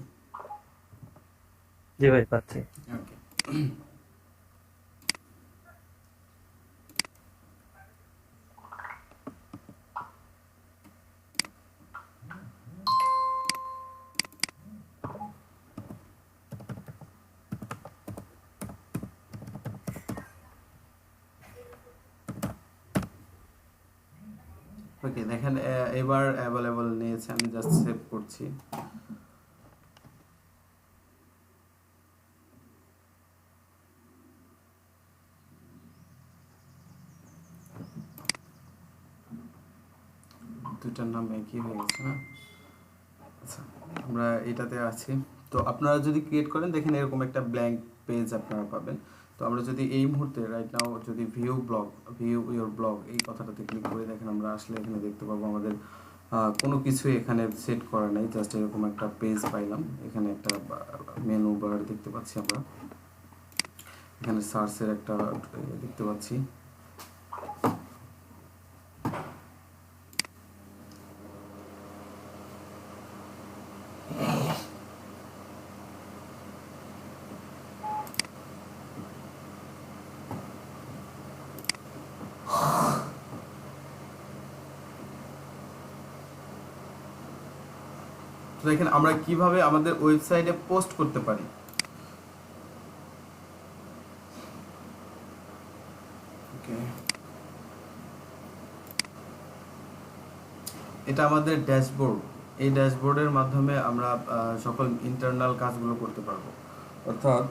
জি ভাই পাচ্ছি। ওকে, ওকে দেখেন এবার অ্যাভেলেবল নিয়েছে, আমি জাস্ট সেভ করছি। দুইটার নাম একই হয়ে গেছে না? আচ্ছা, আমরা এটাতে আছি। তো আপনারা যদি ক্রিয়েট করেন দেখেন এরকম একটা ব্ল্যাঙ্ক পেজ আপনারা পাবেন। তো আমরা যদি এই মুহূর্তে রাইট নাও যদি ভিউ ইওর ব্লগ এই কথাটাতে ক্লিক করে দেখেন, আমরা আসলে এখানে দেখতে পাবো আমাদের কোনো কিছুই এখানে সেট করা নেই, জাস্ট এরকম একটা পেজ পাইলাম। এখানে একটা মেনু বার দেখতে পাচ্ছি আমরা, এখানে সার্চের একটা দেখতে পাচ্ছি। তো দেখেন আমরা কিভাবে আমাদের ওয়েবসাইটে পোস্ট করতে পারি। ওকে, এটা আমাদের ড্যাশবোর্ড। এই ড্যাশবোর্ডের মাধ্যমে আমরা সকল ইন্টারনাল কাজগুলো করতে পারবো, অর্থাৎ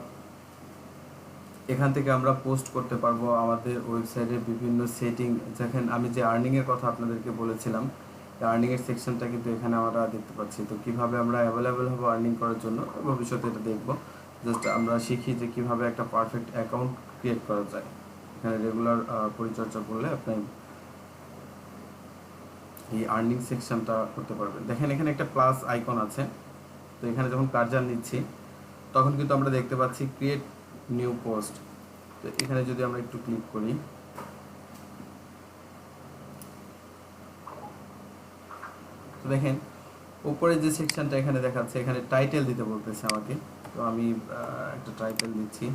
এখান থেকে আমরা পোস্ট করতে পারবো আমাদের ওয়েবসাইটের বিভিন্ন সেটিং। যেখানে আমি যে আর্নিংয়ের কথা আপনাদেরকে বলেছিলাম, আর্নিংয়ের সেকশনটা কিন্তু এখানে আমরা দেখতে পাচ্ছি। তো কিভাবে আমরা অ্যাভেলেবেল হবো আর্নিং করার জন্য ভবিষ্যতে এটা দেখব। জাস্ট আমরা শিখি যে কিভাবে একটা পারফেক্ট অ্যাকাউন্ট ক্রিয়েট করা যায়। এখানে রেগুলার পরিচর্যা করলে আপনি এই আর্নিং সেকশনটা করতে পারবেন। দেখেন এখানে একটা প্লাস আইকন আছে, তো এখানে যখন কার্জার নিচ্ছি তখন কিন্তু আমরা দেখতে পাচ্ছি ক্রিয়েট নিউ পোস্ট। তো এখানে যদি আমরা একটু ক্লিক করি, তো দেখেন উপরে যে সেকশনটা এখানে দেখাচ্ছে, এখানে টাইটেল দিতে বলতেছে আমাকে। তো আমি একটা টাইটেল দিচ্ছি।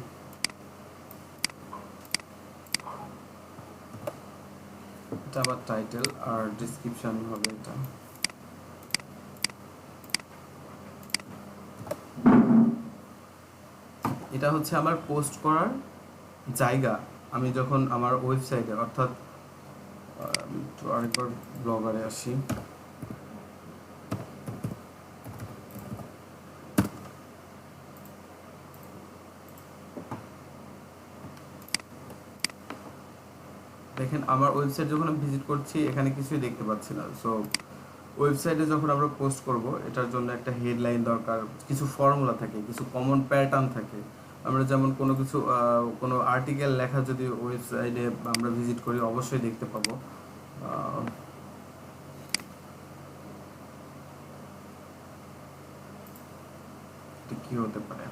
এটা আবার টাইটেল আর ডেসক্রিপশন হবে এটা। এটা হচ্ছে আমার পোস্ট করার জায়গা। আমি যখন আমার ওয়েবসাইটে, অর্থাৎ আমি একটু আরেকবার ব্লগারে আসি। দেখেন আমার ওয়েবসাইট যখন আমি ভিজিট করছি এখানে কিছুই দেখতে পাচ্ছি না। সো ওয়েবসাইটে যখন আমরা পোস্ট করব এটার জন্য একটা হেডলাইন দরকার, কিছু ফর্মুলা থাকে, কিছু কমন প্যাটার্ন থাকে। আমরা যেমন কোনো আর্টিকেল লেখা যদি ওয়েবসাইটে আমরা ভিজিট করি অবশ্যই দেখতে পাবো কি হতে পারে।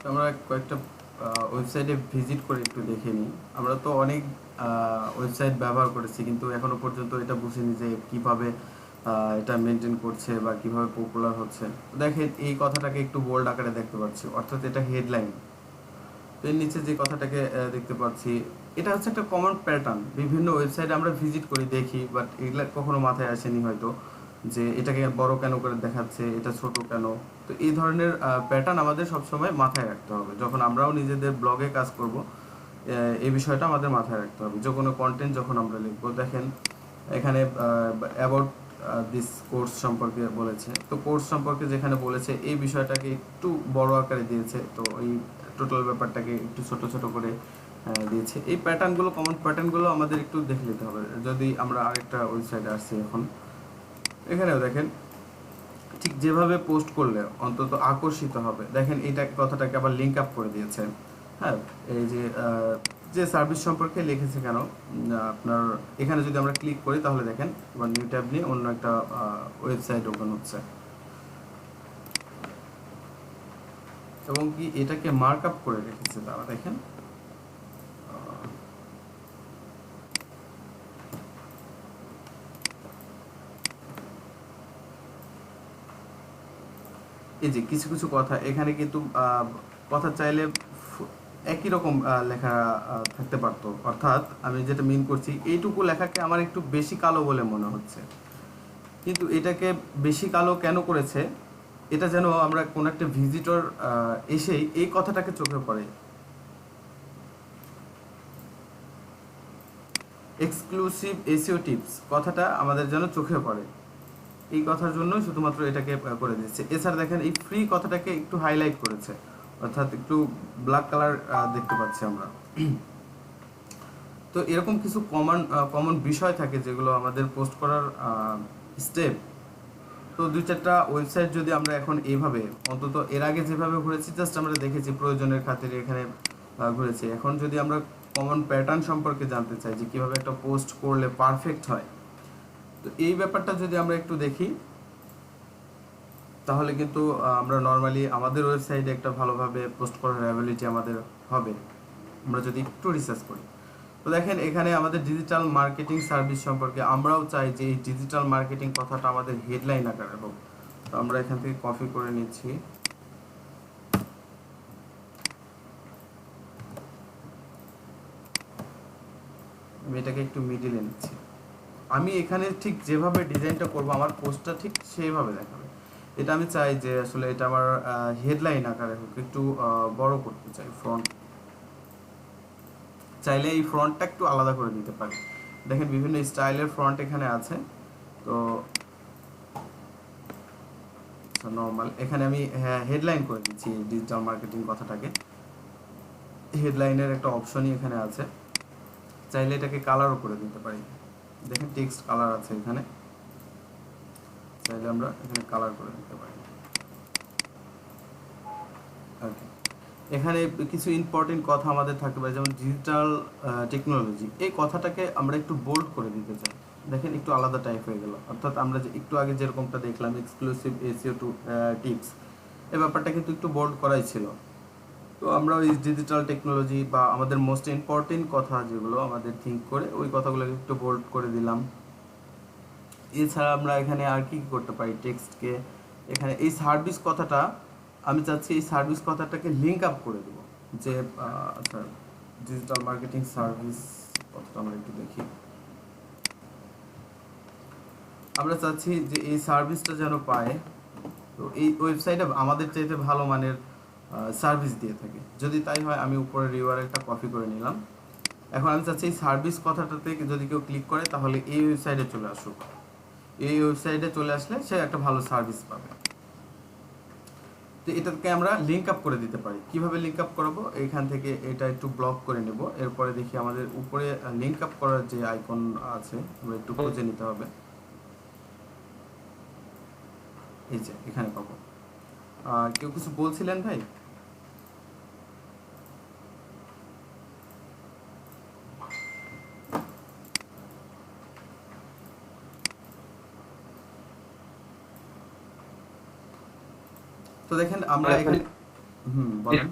আমরা কয়েকটা ওয়েবসাইটে ভিজিট করে একটু দেখে নিই। আমরা তো অনেক ওয়েবসাইট ব্যবহার করেছি, কিন্তু এখনো পর্যন্ত এটা বুঝিনি যে কিভাবে এটা মেনটেন করছে বা কিভাবে পপুলার হচ্ছে। দেখেন এই কথাটাকে একটু বোল্ড আকারে দেখতে পাচ্ছি, অর্থাৎ এটা হেডলাইন। এর নিচে যে কথাটাকে দেখতে পাচ্ছি এটা হচ্ছে একটা কমন প্যাটার্ন। বিভিন্ন ওয়েবসাইটে আমরা ভিজিট করি, দেখি, বাট এগুলা কখনো মাথায় আসেনি হয়তো যে এটাকে বড় কেন করে দেখাচ্ছে, এটা ছোট কেন। তো এই ধরনের প্যাটার্ন আমাদের সবসময় মাথায় রাখতে হবে যখন আমরাও নিজেদের ব্লগে কাজ করব। এই বিষয়টা আমাদের মাথায় রাখতে হবে যে কোনো কন্টেন্ট যখন আমরা লিখবো। দেখেন এখানে অ্যাবাউট দিস কোর্স সম্পর্কে বলেছে, তো কোর্স সম্পর্কে যেখানে বলেছে এই বিষয়টাকে একটু বড় আকারে দিয়েছে, তো এই টোটাল ব্যাপারটাকে একটু ছোট ছোট করে দিয়েছে। এই প্যাটার্নগুলো, কমন প্যাটার্নগুলো আমাদের একটু দেখে নিতে হবে। যদি আমরা আরেকটা ওয়েবসাইটে আসছি এখন, এখানেও দেখেন ঠিক যেভাবে পোস্ট করলে অন্তত আকর্ষিত হবে। দেখেন এইটা কথাটাকে আবার লিঙ্ক আপ করে দিয়েছে। হ্যাঁ, এই যে সার্ভিস সম্পর্কে লিখেছে কেন, আপনার এখানে যদি আমরা ক্লিক করি তাহলে দেখেন এবার নিউ ট্যাব নিয়ে অন্য একটা ওয়েবসাইট ওপেন হচ্ছে, এবং কি এটাকে মার্ক আপ করে রেখেছে তারা। দেখেন এই যে কিছু কিছু কথা এখানে কিন্তু কথা চাইলে একই রকম লেখা থাকতে পারতো। অর্থাৎ আমি যেটা মিন করছি, এইটুকু লেখাকে আমার একটু বেশি কালো বলে মনে হচ্ছে, কিন্তু এটাকে বেশি কালো কেন করেছে, এটা যেন আমরা কোন একটা ভিজিটর এসেই এই কথাটাকে চোখে পড়ে। এক্সক্লুসিভ এসইও টিপস কথাটা আমাদের যেন চোখে পড়ে, এই কথার জন্য শুধুমাত্র এটাকে করে দিচ্ছে। এছাড়া দেখেন এই ফ্রি কথাটাকে একটু হাইলাইট করেছে, অর্থাৎ একটু ব্ল্যাক কালার দেখতে পাচ্ছি আমরা। তো এরকম কিছু কমন বিষয় থাকে যেগুলো আমাদের পোস্ট করার স্টেপ। তো 2-4টা ওয়েবসাইট যদি আমরা এখন এইভাবে, অন্তত এর আগে যেভাবে ঘুরেছি জাস্ট আমরা দেখেছি প্রয়োজনের খাতিরে এখানে ঘুরেছি, এখন যদি আমরা কমন প্যাটার্ন সম্পর্কে জানতে চাই যে কিভাবে একটা পোস্ট করলে পারফেক্ট হয়, তো এই ব্যাপারটা যদি আমরা একটু দেখি তাহলে কিন্তু আমরা নর্মালি আমাদের ওয়েবসাইটে একটা ভালোভাবে পোস্ট করার অ্যাবিলিটি আমাদের হবে, আমরা যদি একটু রিসার্চ করি। তো দেখেন এখানে আমাদের ডিজিটাল মার্কেটিং সার্ভিস সম্পর্কে আমরাও চাই যে এই ডিজিটাল মার্কেটিং কথাটা আমাদের হেডলাইন আকারে হোক। তো আমরা এখান থেকে কপি করে নিচ্ছি, আমি এটাকে একটু মিডিলে নিচ্ছি। আমি এখানে ঠিক যেভাবে ডিজাইনটা করব আমার পোস্টটা ঠিক সেইভাবে দেখাবে। এটা আমি চাই যে আসলে এটা আমার হেডলাইন আকারে হোক, একটু বড় করতে চাই। ফ্রন্ট চাইলে এই ফ্রন্টটা একটু আলাদা করে দিতে পারি। দেখেন বিভিন্ন স্টাইলের ফ্রন্ট এখানে আছে। তো নর্মাল এখানে আমি হেডলাইন করে দিচ্ছি ডিজিটাল মার্কেটিং কথাটাকে। হেডলাইনের একটা অপশনই এখানে আছে, চাইলে এটাকে কালারও করে দিতে পারি। দেখেন টেক্সট কালার আছে এখানে, চাইলে আমরা এখানে কালার করে দিতে পারি। ওকে, এখানে কিছু ইম্পর্টেন্ট কথা আমাদের থাকতে পারে, যেমন ডিজিটাল টেকনোলজি, এই কথাটাকে আমরা একটু বোল্ড করে দিতে চাই। দেখেন একটু আলাদা টাইপ হয়ে গেল, অর্থাৎ আমরা যে একটু আগে যেরকমটা দেখলাম এক্সক্লুসিভ এসইও টিপস, এই ব্যাপারটা কিন্তু একটু বোল্ড করাই ছিল। তো আমরা ওই ডিজিটাল টেকনোলজি বা আমাদের মোস্ট ইম্পর্টেন্ট কথা যেগুলো আমাদের থিঙ্ক করে ওই কথাগুলোকে একটু বোল্ড করে দিলাম। এছাড়া আমরা এখানে আর কি করতে পারি, টেক্সটকে এখানে এই সার্ভিস কথাটা আমি চাচ্ছি এই সার্ভিস কথাটাকে লিঙ্ক আপ করে দেবো, যে আচ্ছা ডিজিটাল মার্কেটিং সার্ভিস কথাটা আমরা একটু দেখি। আমরা চাচ্ছি যে এই সার্ভিসটা যেন পায়, তো এই ওয়েবসাইটে আমাদের চাইতে ভালো মানের সার্ভিস দিয়ে থাকে। যদি তাই হয় আমি উপরের ইউআরএলটা কপি করে নিলাম, এখন আমি চাচ্ছি এই সার্ভিস কথাটাতে যদি কেউ ক্লিক করে তাহলে এই ওয়েবসাইটে চলে আসুক। এই ওয়েবসাইটে চলে আসলে সে একটা ভালো সার্ভিস পাবে। তো এটাকে আমরা লিঙ্ক আপ করে দিতে পারি। কিভাবে লিঙ্ক আপ করবো, এখান থেকে এটা একটু ব্লক করে নেব। এরপরে দেখি আমাদের উপরে লিঙ্ক আপ করার যে আইকন আছে আমরা একটু খুঁজে নিতে হবে। এই যে এখানে পাবো। কেউ কিছু বলছিলেন ভাই? তো দেখেন আমরা এখানে বলেন।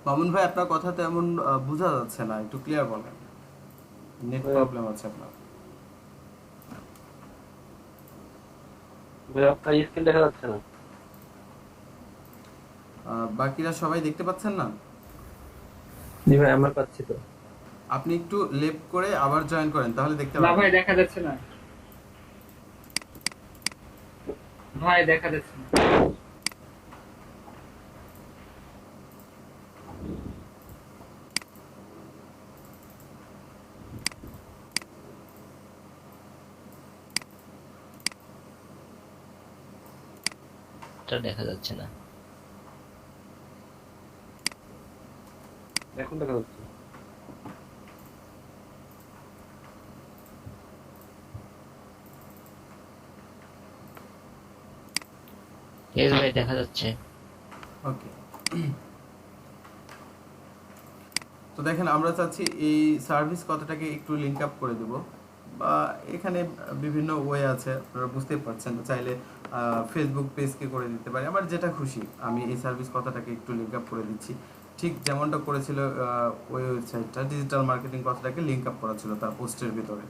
মামুন ভাই আপনার কথা তো এমন বোঝা যাচ্ছে না, একটু ক্লিয়ার বলেন। নেট প্রবলেম আছে আপনার। ভাই আপনার স্ক্রিন দেখা যাচ্ছে না। বাকিরা সবাই দেখতে পাচ্ছেন না? জি ভাই আমরা পাচ্ছি তো। আপনি একটু লেফট করে আবার জয়েন করেন, তাহলে দেখতে না পাবেন। ভাই দেখা যাচ্ছে না, ভাই দেখা যাচ্ছে না। দেখা যাচ্ছে না। এখন দেখা যাচ্ছে। ইয়েস ভাই দেখা যাচ্ছে। ওকে, তো দেখেন আমরা চাচ্ছি এই সার্ভিস কতটাকে একটু লিংক আপ করে দেব, বা এখানে বিভিন্ন ওয়ে আছে আপনারা বুঝতেই পারছেন। চাইলে ফেসবুক পেজকে করে দিতে পারি, আমার যেটা খুশি আমি এই সার্ভিস কথাটাকে একটু লিংক আপ করে দিচ্ছি। ঠিক যেমনটা করেছিল ওই ওয়েবসাইটটা, ডিজিটাল মার্কেটিং কথাটাকে লিংক আপ করা ছিল তার পোস্টের ভিতরে।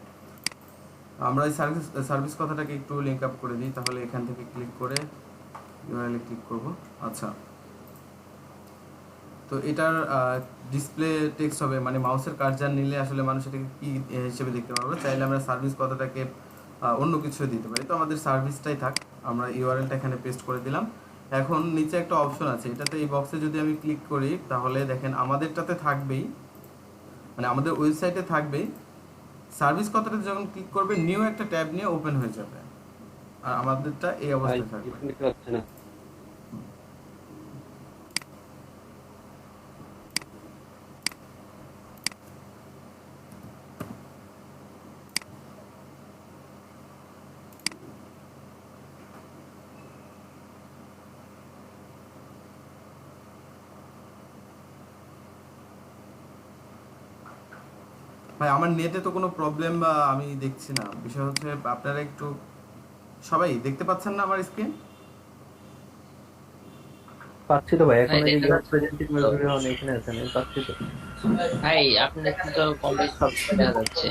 আমরা এই সার্ভিস কথাটাকে একটু লিংক আপ করে দিই। তাহলে এখান থেকে ক্লিক করে ইউআরএল ক্লিক করব। আচ্ছা, তো এটার ডিসপ্লে টেক্সট হবে, মানে মাউসের কার্সার নিলে আসলে মানুষ এটাকে কি হিসেবে দেখতে পারবে। চাইলে আমরা সার্ভিস কথাটাকে অন্য কিছু দিতে পারি। তো আমাদের সার্ভিসটাই থাক, আমরা ইউআরএলটা এখানে পেস্ট করে দিলাম। এখন নিচে একটা অপশন আছে, এটাতে এই বক্সে যদি আমি ক্লিক করি তাহলে দেখেন আমাদেরটাতে থাকবেই, মানে আমাদের ওয়েবসাইটে থাকবেই। সার্ভিস কথাটা যখন ক্লিক করবে নিউ একটা ট্যাব নিয়ে ওপেন হয়ে যাবে, আর আমাদেরটা এই অবস্থায় থাকবে। দেখতে পাচ্ছি না। ভাই আমার নেটে তো কোনো প্রবলেম আমি দেখছি না। বিষয় হচ্ছে আপনারা একটু সবাই দেখতে পাচ্ছেন না আমার স্ক্রিন? পাচ্ছি তো ভাই, এখন ভাই, এই দেখা যাচ্ছে। প্রেজেন্টেশন ভিডিও এখানে আছে, আমি পাচ্ছি তো। ভাই আপনার তো কমপ্লিট সব দেখা যাচ্ছে।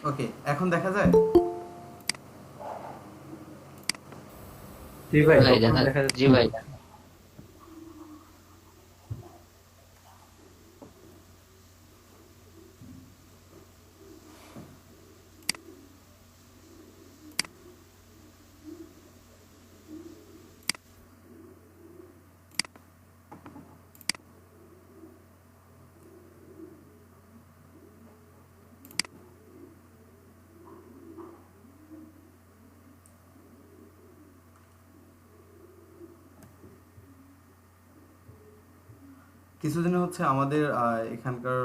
ওকে, এখন দেখা যায়? জি ভাই, ভাই তখন দেখা দেখা যাচ্ছে। জি ভাই। কিছুদিন হচ্ছে আমাদের এখানকার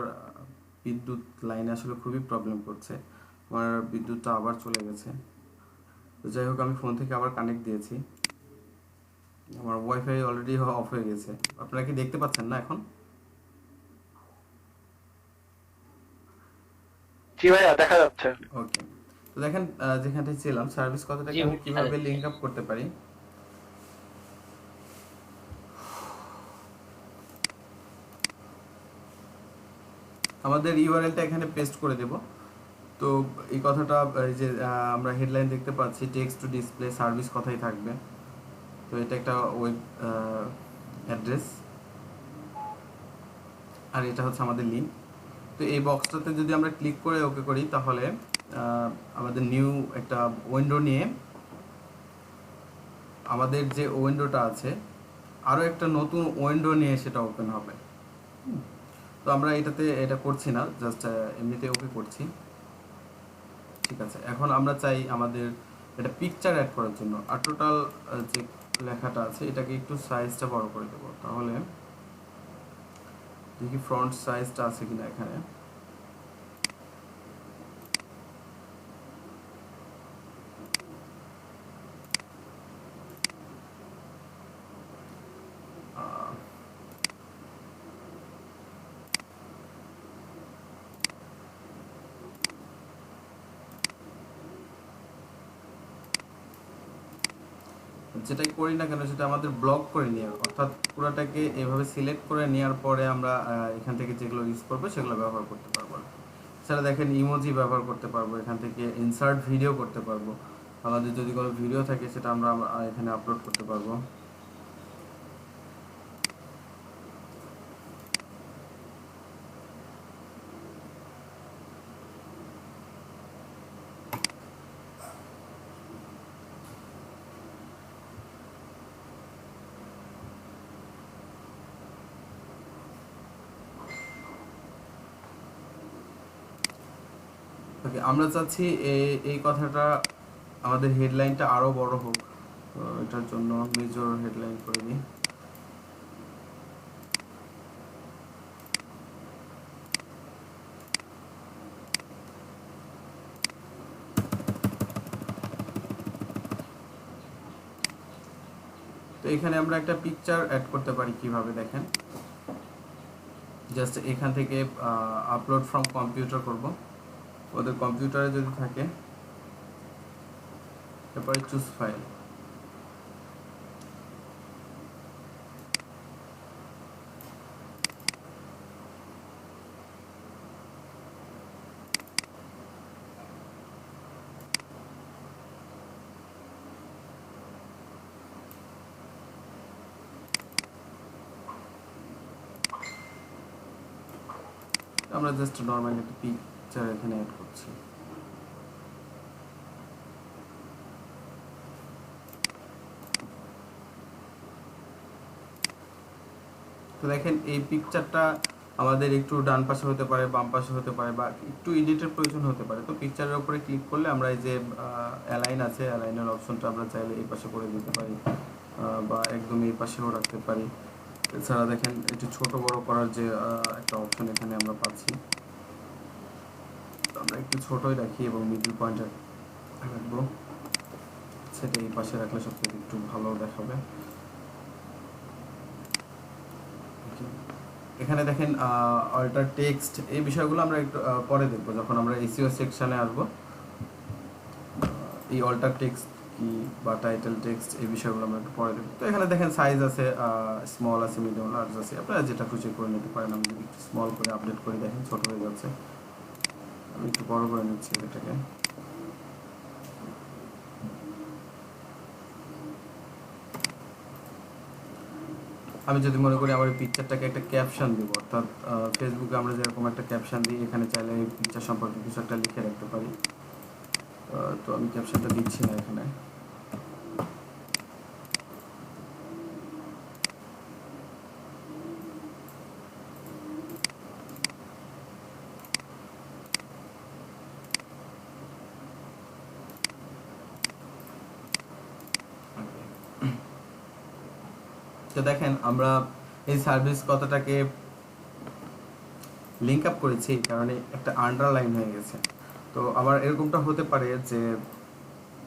বিদ্যুৎ লাইনে আসলে খুবই প্রবলেম করছে। আমার বিদ্যুৎটা আবার চলে গেছে। তো যাই হোক, আমি ফোন থেকে আবার কানেক্ট দিয়েছি। আমার ওয়াইফাই অলরেডি অফ হয়ে গেছে। আপনারা কি দেখতে পাচ্ছেন না এখন? জি ভাইয়া দেখা যাচ্ছে। ওকে, তো দেখেন যেখানটায় ছিলাম, সার্ভিস কথাটাকে জি, আমি কিভাবে স্যার। লিংক আপ করতে পারি। আমাদের ইউআরএলটা এখানে পেস্ট করে দেব। তো এই কথাটা এই যে আমরা হেডলাইন দেখতে পাচ্ছি টেক্সট টু ডিসপ্লে সার্ভিস কথাই থাকবে। তো এটা একটা ওয়েব অ্যাড্রেস, আর এটা হচ্ছে আমাদের লিঙ্ক। তো এই বক্সটাতে যদি আমরা ক্লিক করে ওকে করি তাহলে আমাদের নিউ একটা উইন্ডো নিয়ে আমাদের যে উইন্ডোটা আছে আরও একটা নতুন উইন্ডো নিয়ে সেটা ওপেন হবে। তো আমরা এটা করছি না, জাস্ট এমনিতে ওকে করছি। ঠিক আছে, এখন আমরা চাই আমাদের এটা পিকচার অ্যাড করার জন্য, আর টোটাল যে লেখাটা আছে এটাকে একটু সাইজটা বড় করে দেব। তাহলে দেখি ফ্রন্ট সাইজটা আছে কিনা এখানে। যেটাই করি না কেন সেটা আমাদের ব্লক করে নেওয়া, অর্থাৎ পুরোটাকে এভাবে সিলেক্ট করে নেওয়ার পরে আমরা এখান থেকে যেগুলো ইউজ করবো সেগুলো ব্যবহার করতে পারবো। সেটা দেখেন ইমোজি ব্যবহার করতে পারবো, এখান থেকে ইনসার্ট ভিডিও করতে পারবো, আমাদের যদি কোনো ভিডিও থাকে সেটা আমরা এখানে আপলোড করতে পারবো। ওকে, আমরা চাচ্ছি এই কথাটা আমাদের হেডলাইনটা আরো বড় হোক। তো এটার জন্য মেজর হেডলাইন করে দিই। তো এখানে আমরা একটা পিকচার অ্যাড করতে পারি কিভাবে দেখেন, জাস্ট এখান থেকে আপলোড ফ্রম কম্পিউটার করব, ওদের কম্পিউটারে যদি থাকে তারপরে চুজ ফাইল। আমরা জাস্ট নরমাল একটা পিকচার এখানে অ্যাড করছি। তো দেখেন এই পিকচারটা আমাদের একটু ডান পাশে হতে পারে, বাম পাশে হতে পারে, বা একটু এডিটের প্রয়োজন হতে পারে। তো পিকচারের উপরে ক্লিক করলে আমরা এই যে অ্যালাইন আছে, অ্যালাইনের অপশনটা আমরা চাইলে এই পাশে করে দিতে পারি বা একদম এই পাশেও রাখতে পারি। এছাড়া দেখেন একটু ছোট বড় করার যে একটা অপশন এখানে আমরা পাচ্ছি, আমরা একটু ছোটই রাখি এবং মিডল পয়েন্টে রাখবো, সেটা এই পাশে রাখলে সবথেকে একটু ভালো দেখাবে। এখানে দেখেন অল্টার টেক্সট, এই বিষয়গুলো আমরা একটু পরে দেখবো যখন আমরা এসইও সেকশনে আসবো। এই অল্টার টেক্সট কি বা টাইটেল টেক্সট এই বিষয়গুলো আমরা একটু পরে দেখবো। তো এখানে দেখেন সাইজ আছে, স্মল আছে, মিডিয়াম, লার্জ আছে, আপনারা যেটা খুশি করে নিতে পারেন। আমি যদি একটু স্মল করে আপডেট করে দেখেন ছোট হয়ে যাচ্ছে, আমি একটু বড় করে নিচ্ছি এটাকে। আমি যদি মনে করি আমার এই পিকচারটাকে একটা ক্যাপশন দিব, অর্থাৎ ফেসবুকে আমরা যেরকম একটা ক্যাপশন দিই, এখানে চাইলে এই পিকচার সম্পর্কে কিছু একটা লিখে রাখতে পারি। তো আমি ক্যাপশনটা দিচ্ছি না এখানে। তো দেখেন আমরা এই সার্ভিস কতটাকে লিঙ্ক আপ করেছি, এই কারণে একটা আন্ডারলাইন হয়ে গেছে। তো আবার এরকমটা হতে পারে যে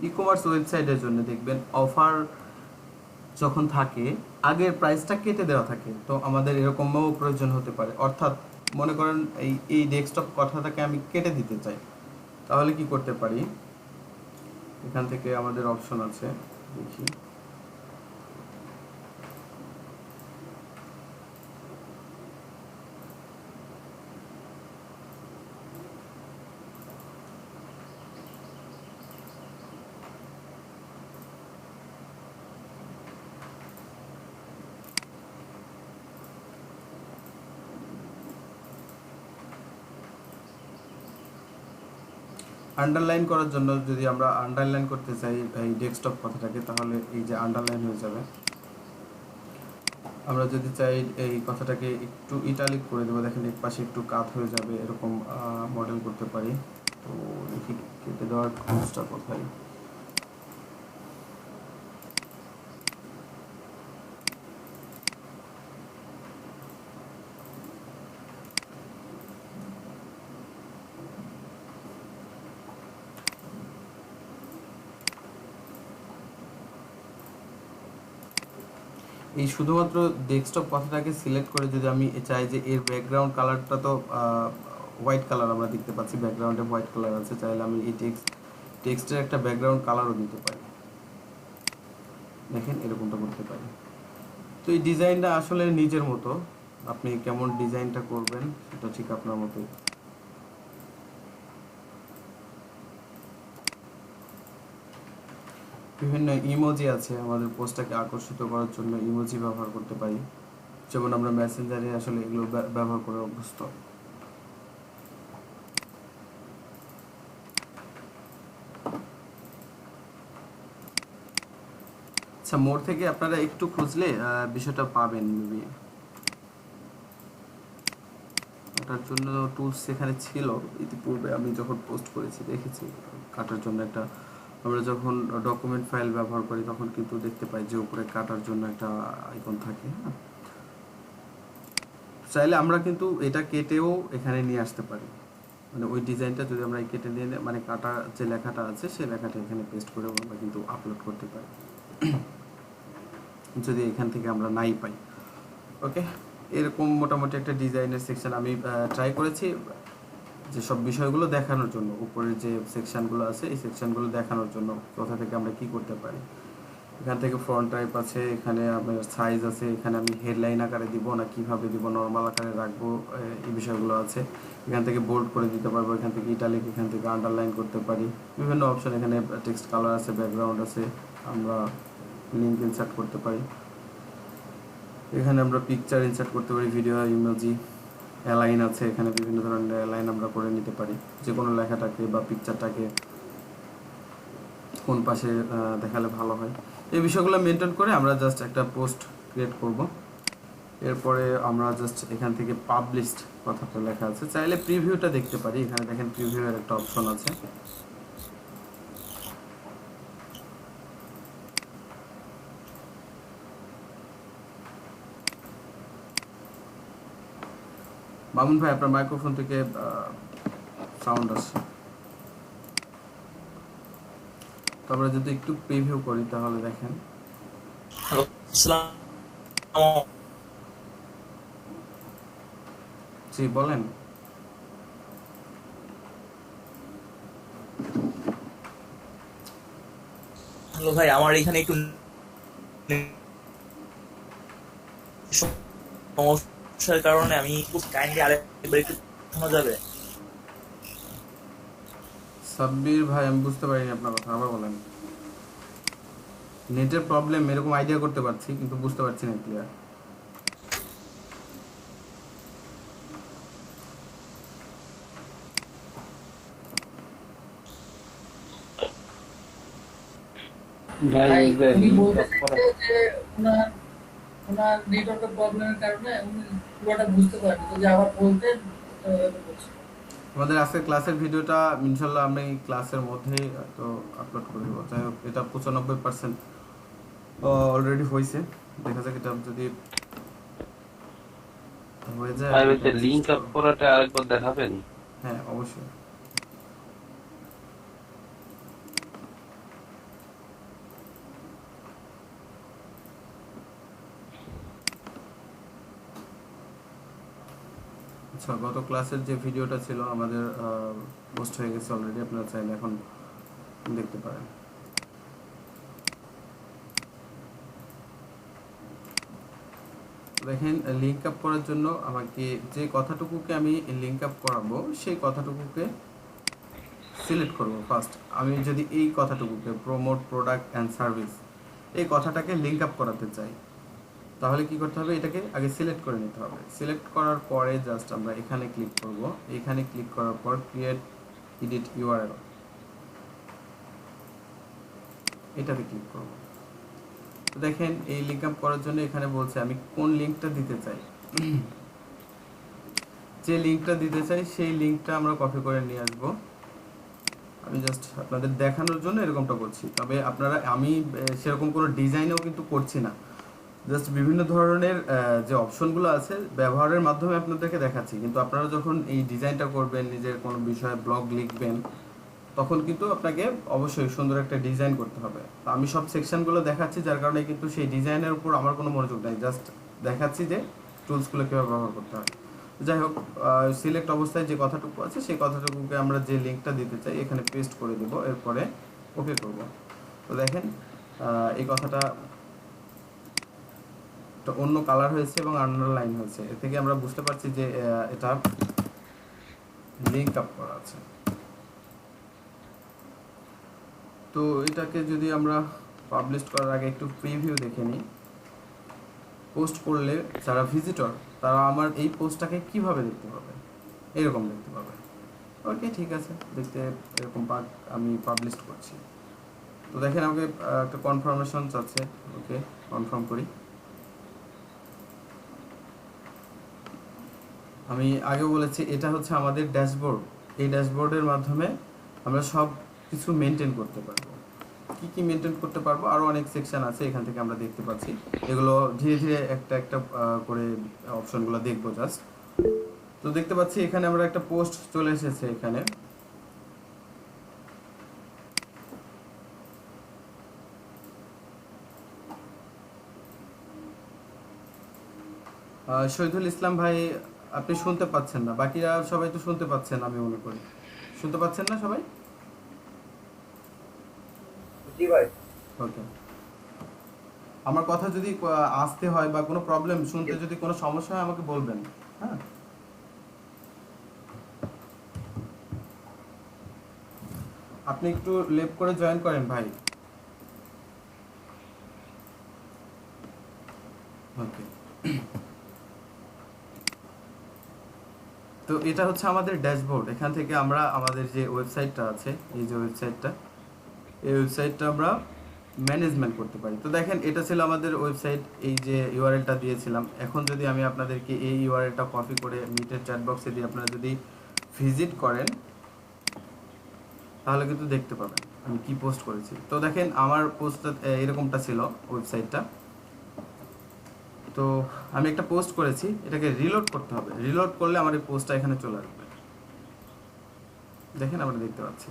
ই কমার্স ওয়েবসাইটের জন্য দেখবেন অফার যখন থাকে আগের প্রাইসটা কেটে দেওয়া থাকে, তো আমাদের এরকমও প্রয়োজন হতে পারে। অর্থাৎ মনে করেন এই ডেস্কটপ কথাটাকে আমি কেটে দিতে চাই, তাহলে কি করতে পারি, এখান থেকে আমাদের অপশন আছে, দেখি আন্ডারলাইন করার জন্য যদি আমরা আন্ডারলাইন করতে চাই এই ডেস্কটপ কথাটাকে, তাহলে এই যে আন্ডারলাইন হয়ে যাবে। আমরা যদি চাই এই কথাটাকে একটু ইটালিক করে দেবো, দেখেন এক পাশে একটু কাত হয়ে যাবে, এরকম মডেল করতে পারি। তো দেখি কেটে দেওয়ার খরচটা কোথায়। এই শুধুমাত্র ডেস্কটপ কথাটাকে সিলেক্ট করে যদি আমি চাই যে এর ব্যাকগ্রাউন্ড কালারটা তো হোয়াইট কালার আমরা দেখতে পাচ্ছি, ব্যাকগ্রাউন্ডে হোয়াইট কালার আছে, চাইলে আমি এই টেক্সটের একটা ব্যাকগ্রাউন্ড কালারও দিতে পারি। দেখেন এরকমটা করতে পারি। তো এই ডিজাইনটা আসলে নিজের মতো, আপনি কেমন ডিজাইনটা করবেন সেটা ঠিক আপনার মতোই। বিভিন্ন ইমোজি আছে, আমাদের পোস্টটাকে আকর্ষিত করার জন্য ইমোজি ব্যবহার করতে পারি, যেমন আমরা মেসেঞ্জারে আসলে এগুলো ব্যবহার করে অভ্যস্ত। আচ্ছা, মোর থেকে আপনারা একটু খুঁজলে বিষয়টা পাবেন। মেবি কাটার জন্য টুলস সেখানে ছিল ইতিপূর্বে, আমি যখন পোস্ট করেছি দেখেছি কাটার জন্য একটা। আমরা যখন ডকুমেন্ট ফাইল ব্যবহার করি তখন কিন্তু দেখতে পাই যে উপরে কাটার জন্য একটা আইকন থাকে। চাইলে আমরা কিন্তু এটা কেটেও এখানে নিয়ে আসতে পারি, মানে ওই ডিজাইনটা যদি আমরা কেটে নিয়ে মানে কাটা যে লেখাটা আছে সেই লেখাটা এখানে পেস্ট করে আমরা কিন্তু আপলোড করতে পারি যদি এখান থেকে আমরা নাই পাই। ওকে, এরকম মোটামুটি একটা ডিজাইনের সেকশন আমি ট্রাই করেছি যে সব বিষয়গুলো দেখানোর জন্য, উপরের যে সেকশনগুলো আছে এই সেকশনগুলো দেখানোর জন্য কোথা থেকে আমরা কি করতে পারি। এখান থেকে ফ্রন্ট টাইপ আছে, এখানে আপনার সাইজ আছে, এখানে আমি হেডলাইন আকারে দিব না কিভাবে দিব, নর্মাল আকারে রাখবো, এই বিষয়গুলো আছে। এখান থেকে বোল্ড করে দিতে পারবো, এখান থেকে ইটালিক, এখান থেকে আন্ডারলাইন করতে পারি, বিভিন্ন অপশন। এখানে টেক্সট কালার আছে, ব্যাকগ্রাউন্ড আছে, আমরা লিঙ্ক ইনসার্ট করতে পারি, এখানে আমরা পিকচার ইনসার্ট করতে পারি, ভিডিও, ইমোজি, অ্যালাইন আছে, এখানে বিভিন্ন ধরনের অ্যালাইন আমরা করে নিতে পারি, যে কোনো লেখাটাকে বা পিকচারটাকে কোন পাশে দেখালে ভালো হয়। এই বিষয়গুলো মেনটেন করে আমরা জাস্ট একটা পোস্ট ক্রিয়েট করব। এরপরে আমরা জাস্ট এখান থেকে পাবলিশড কথাটা লেখা আছে, চাইলে প্রিভিউটা দেখতে পারি। এখানে দেখেন প্রিভিউয়ের একটা অপশন আছে, মামুন ভাই আপনার মাইক্রোফোন থেকে সাউন্ড আসছে। তারপরে যদি একটু প্রিভিউ করি তাহলে দেখেন। হ্যালো, আসসালাম। জি বলেন। হ্যালো ভাই, আমার এখানে একটু সমস্যার কারণে আমি খুব কাইন্ডলি আরেকবার একটু শোনা যাবে? সাব্বির ভাই আমি বুঝতে পারিনি আপনার কথা, আবার বলেন। নেটের প্রবলেম এরকম আইডিয়া করতে পারছি কিন্তু বুঝতে পারছি না ক্লিয়ার। উনি বলতেছেন যে ওনার নেটওয়ার্কের প্রবলেমের কারণে উনি পুরোটা বুঝতে পারেন, যদি আবার বলতেন। আমাদের আজকের ক্লাসের ভিডিওটা ইনশাল্লাহ আমি ক্লাসের মধ্যেই তো আপলোড করে দেবো। যাই হোক, এটা 95% অলরেডি হয়েছে, দেখা যাক এটা যদি হয়ে যায়। লিংক আপ করাটা আরেকবার দেখাবেন? হ্যাঁ অবশ্যই। আচ্ছা, গত ক্লাসের যে ভিডিওটা ছিল আমাদের পোস্ট হয়ে গেছে অলরেডি, আপনারা চাইলে এখন দেখতে পারেন। দেখেন, লিঙ্ক আপ করার জন্য আমাকে যে কথাটুকুকে আমি লিঙ্ক আপ করাবো সেই কথাটুকুকে সিলেক্ট করব ফার্স্ট। আমি যদি এই কথাটুকুকে প্রমোট প্রোডাক্ট অ্যান্ড সার্ভিস এই কথাটাকে লিঙ্ক আপ করাতে চাই, তাহলে কি করতে হবে, এটাকে আগে সিলেক্ট করে নিতে হবে। সিলেক্ট করার পরে জাস্ট আমরা এখানে ক্লিক করব, এখানে ক্লিক করার পর ক্রিয়েট এডিট ইউআরএল, এটাতে ক্লিক করব। তো দেখেন এই লিঙ্ক আপ করার জন্য এখানে বলছে আমি কোন লিঙ্কটা দিতে চাই। যে লিঙ্কটা দিতে চাই সেই লিঙ্কটা আমরা কপি করে নিয়ে আসবো। আমি জাস্ট আপনাদের দেখানোর জন্য এরকমটা করছি, তবে আপনারা আমি সেরকম কোনো ডিজাইনও কিন্তু করছি না, জাস্ট বিভিন্ন ধরনের যে অপশনগুলো আছে ব্যবহারের মাধ্যমে আপনাদেরকে দেখাচ্ছি। কিন্তু আপনারা যখন এই ডিজাইনটা করবেন, নিজের কোনো বিষয়ে ব্লগ লিখবেন, তখন কিন্তু আপনাকে অবশ্যই সুন্দর একটা ডিজাইন করতে হবে। তো আমি সব সেকশনগুলো দেখাচ্ছি, যার কারণে কিন্তু সেই ডিজাইনের উপর আমার কোনো মনোযোগ নেই, জাস্ট দেখাচ্ছি যে টুলসগুলো কীভাবে ব্যবহার করতে হয়। যাই হোক, সিলেক্ট অবস্থায় যে কথাটুকু আছে সেই কথাটুকুকে আমরা যে লিঙ্কটা দিতে চাই এখানে পেস্ট করে দেব, এরপরে ওকে করব। তো দেখেন এই কথাটা অন্য কালার হয়েছে এবং আন্ডারলাইন হয়েছে, এর থেকে আমরা বুঝতে পারছি যে এটা লিঙ্ক আপ করা আছে। তো এটাকে যদি আমরা পাবলিশ করার আগে একটু প্রিভিউ দেখে নিই, পোস্ট করলে যারা ভিজিটর তারা আমার এই পোস্টটাকে কিভাবে দেখতে পাবে, এরকম দেখতে পাবে। ওকে, ঠিক আছে, দেখতে এরকম আমি পাবলিশ করছি। তো দেখেন আমাকে একটা কনফার্মেশন চাচ্ছে, ওকে কনফার্ম করি। আমি আগে বলেছি এটা হচ্ছে আমাদের ড্যাশবোর্ড, এই ড্যাশবোর্ডের মাধ্যমে আমরা সব কিছু মেনটেন করতে পারবো। কি কি মেনটেন করতে পারবো, আরও অনেক সেকশন আছে এখান থেকে আমরা দেখতে পাচ্ছি, এগুলো ধীরে ধীরে একটা একটা করে অপশনগুলো দেখবো জাস্ট। তো দেখতে পাচ্ছি এখানে আমরা একটা পোস্ট চলে এসেছে এখানে। শহীদুল ইসলাম ভাই আপনি শুনতে পাচ্ছেন না, বাকিরা সবাই তো শুনতে পাচ্ছেন, আমি মনে করি শুনতে পাচ্ছেন না সবাই? জি ভাই। ওকে, আমার কথা যদি আসতে হয় বা কোনো প্রবলেম, শুনতে যদি কোনো সমস্যা হয় আমাকে বলবেন। হ্যাঁ, আপনি একটু লেফট করে জয়েন করেন ভাই। ওকে, তো এটা হচ্ছে আমাদের ড্যাশবোর্ড। এখান থেকে আমরা আমাদের যে ওয়েবসাইটটা আছে, এই যে ওয়েবসাইটটা, এই ওয়েবসাইটটা আমরা ম্যানেজমেন্ট করতে পারি। তো দেখেন এটা ছিল আমাদের ওয়েবসাইট, এই যে ইউআরএলটা দিয়েছিলাম। এখন যদি আমি আপনাদেরকে এই ইউআরএলটা কপি করে মিটের চ্যাট বক্সে দিয়ে আপনারা যদি ভিজিট করেন তাহলে কিন্তু দেখতে পাবেন আমি কি পোস্ট করেছি। তো দেখেন আমার পোস্টটা এরকমটা ছিল ওয়েবসাইটটা। তো আমি একটা পোস্ট করেছি, এটাকে রিলোড করতে হবে। রিলোড করলে আমার এই পোস্টটা এখানে চলে আসবে, দেখেন আমরা দেখতে পাচ্ছি।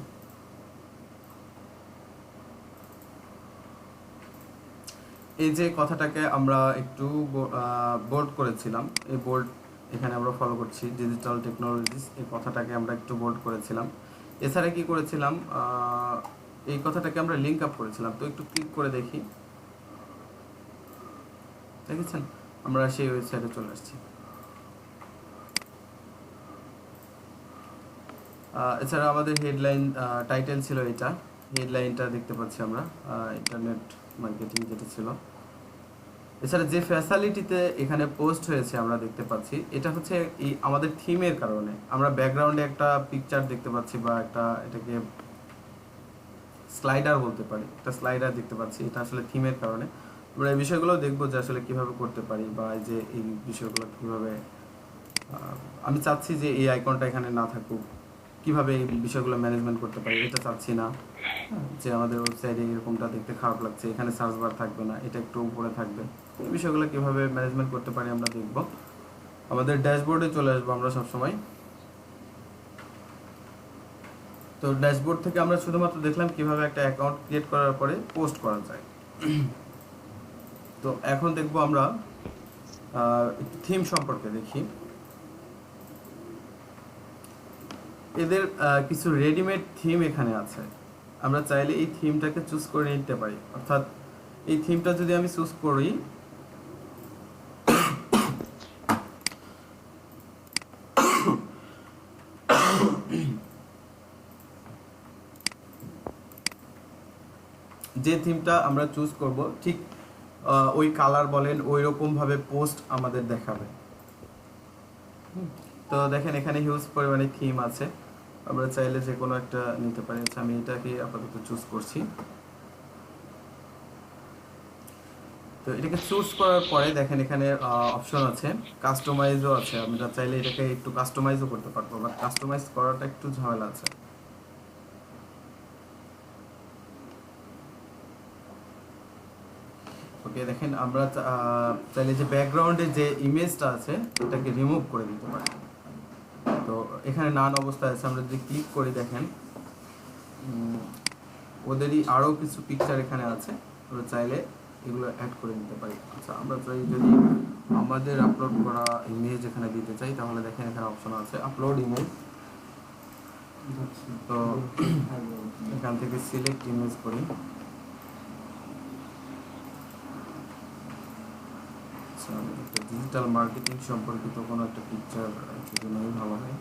এই যে কথাটাকে আমরা একটু বোল্ড করেছিলাম, এই বোল্ড এখানে আমরা ফলো করছি, ডিজিটাল টেকনোলজিস, এই কথাটাকে আমরা একটু বোল্ড করেছিলাম। এছাড়া কি করেছিলাম, এই কথাটাকে আমরা লিঙ্ক আপ করেছিলাম। তো একটু ক্লিক করে দেখি, দেখেছেন আমরা সেই ওয়েবসাইটে চলে আসছি। এছাড়া আমাদের হেডলাইন টাইটেল ছিল এটা, হেডলাইনটা দেখতে পাচ্ছি আমরা, ইন্টারনেট মার্কেটিং যেটা ছিল। এছাড়া যে ফ্যাসিলিটিতে এখানে পোস্ট হয়েছে আমরা দেখতে পাচ্ছি, এটা হচ্ছে এই আমাদের থিমের কারণে। আমরা ব্যাকগ্রাউন্ডে একটা পিকচার দেখতে পাচ্ছি, বা একটা এটাকে স্লাইডার বলতে পারি, একটা স্লাইডার দেখতে পাচ্ছি, এটা আসলে থিমের কারণে। আমরা এই বিষয়গুলো দেখবো যে আসলে কিভাবে করতে পারি, বা এই যে এই বিষয়গুলো কিভাবে, আমি চাচ্ছি যে এই আইকনটা এখানে না থাকুক, কিভাবে এই বিষয়গুলো ম্যানেজমেন্ট করতে পারি এটা চাচ্ছি না। যে আমাদের ওয়েবসাইটে এরকমটা দেখতে খারাপ লাগছে, এখানে সার্চ বার থাকবে না, এটা একটু উপরে থাকবে, এই বিষয়গুলো কিভাবে ম্যানেজমেন্ট করতে পারি আমরা দেখব। আমাদের ড্যাশবোর্ডে চলে আসবো আমরা সবসময়। তো ড্যাশবোর্ড থেকে আমরা শুধুমাত্র দেখলাম কিভাবে একটা অ্যাকাউন্ট ক্রিয়েট করার পরে পোস্ট করা যায়। তো এখন দেখবো আমরা থিম সম্পর্কে দেখি। এদের কিছু রেডিমেড থিম এখানে আছে, আমরা চাইলে এই থিমটাকে চুজ করে নিতে পারি। অর্থাৎ এই থিমটা যদি আমি চুজ করি, যে থিমটা আমরা চুজ করব ঠিক ওই কালার বলেন ওই রকম ভাবে পোস্ট আমাদের দেখাবে। তো দেখেন এখানে হিউজ পরিমাণে থিম আছে, আমরা চাইলে যে কোনো একটা নিতে পারি। আচ্ছা আমি এটাকে আপাতত চুজ করছি। এটাকে চুজ করার পরে দেখেন এখানে অপশন আছে, কাস্টমাইজও আছে, আমরা চাইলে এটাকে একটু কাস্টমাইজও করতে পারবো, বাট কাস্টমাইজ করাটা একটু ঝামেলা আছে। ওকে, দেখেন আমরা চাইলে যে ব্যাকগ্রাউন্ডে যে ইমেজটা আছে ওটাকে রিমুভ করে দিতে পারি। তো এখানে নান অবস্থায় আছে, আমরা যদি ক্লিক করি দেখেন ওদেরই আরও কিছু পিকচার এখানে আছে, আমরা চাইলে এগুলো অ্যাড করে দিতে পারি। আচ্ছা, আমরা চাই যদি আমাদের আপলোড করা ইমেজ এখানে দিতে চাই তাহলে দেখেন এখানে অপশন আছে আপলোড ইমেজ। তো এখান থেকে সিলেক্ট ইমেজ করি। আচ্ছা, একটা ডিজিটাল মার্কেটিং সম্পর্কিত কোনো একটা পিকচার নেই, ভালো হয়।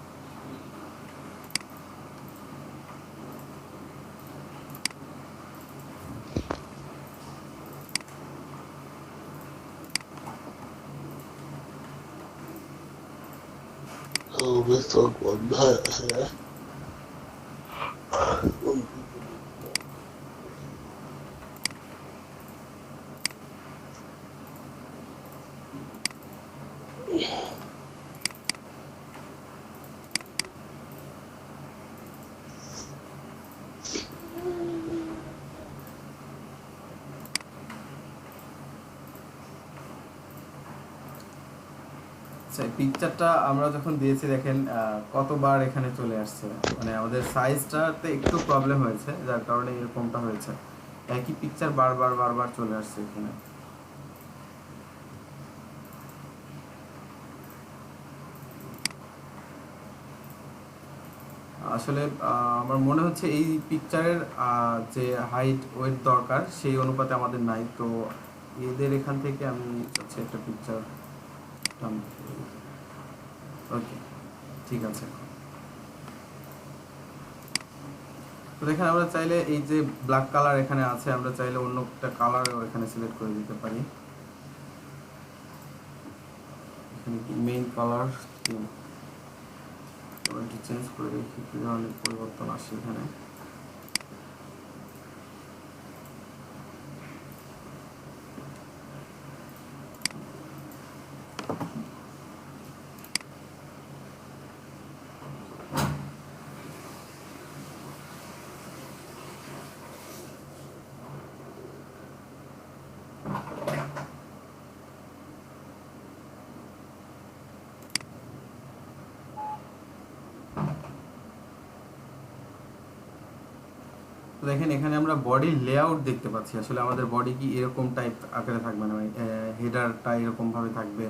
পিকচারটা আমরা যখন দিয়েছি দেখেন কতবার এখানে চলে আসছে, মানে আমাদের সাইজটাতে একটু প্রবলেম হয়েছে যার কারণে এরকমটা হয়েছে, একই পিকচার বারবার চলে আসছে এখানে। আসলে আমার মনে হচ্ছে এই পিকচারের যে হাইট ওয়েট দরকার সেই অনুপাতে আমাদের নাই, তো এদের এখান থেকে আমি চাচ্ছি একটা পিকচার। ওকে, ঠিক আছে। তো দেখেন আমরা চাইলে এই যে ব্ল্যাক কালার এখানে আছে, আমরা চাইলে অন্য একটা কালারও এখানে সিলেক্ট করে দিতে পারি। এখানে মেইন কালার একটু চেঞ্জ করে দেখি কি ধরনের পরিবর্তন আসে এখানে। দেখেন এখানে আমরা বডি লেআউট দেখতে পাচ্ছি, আসলে আমাদের বডি কি এরকম টাইপ আকারে থাকবে না, হেডারটা এরকম ভাবে থাকবে,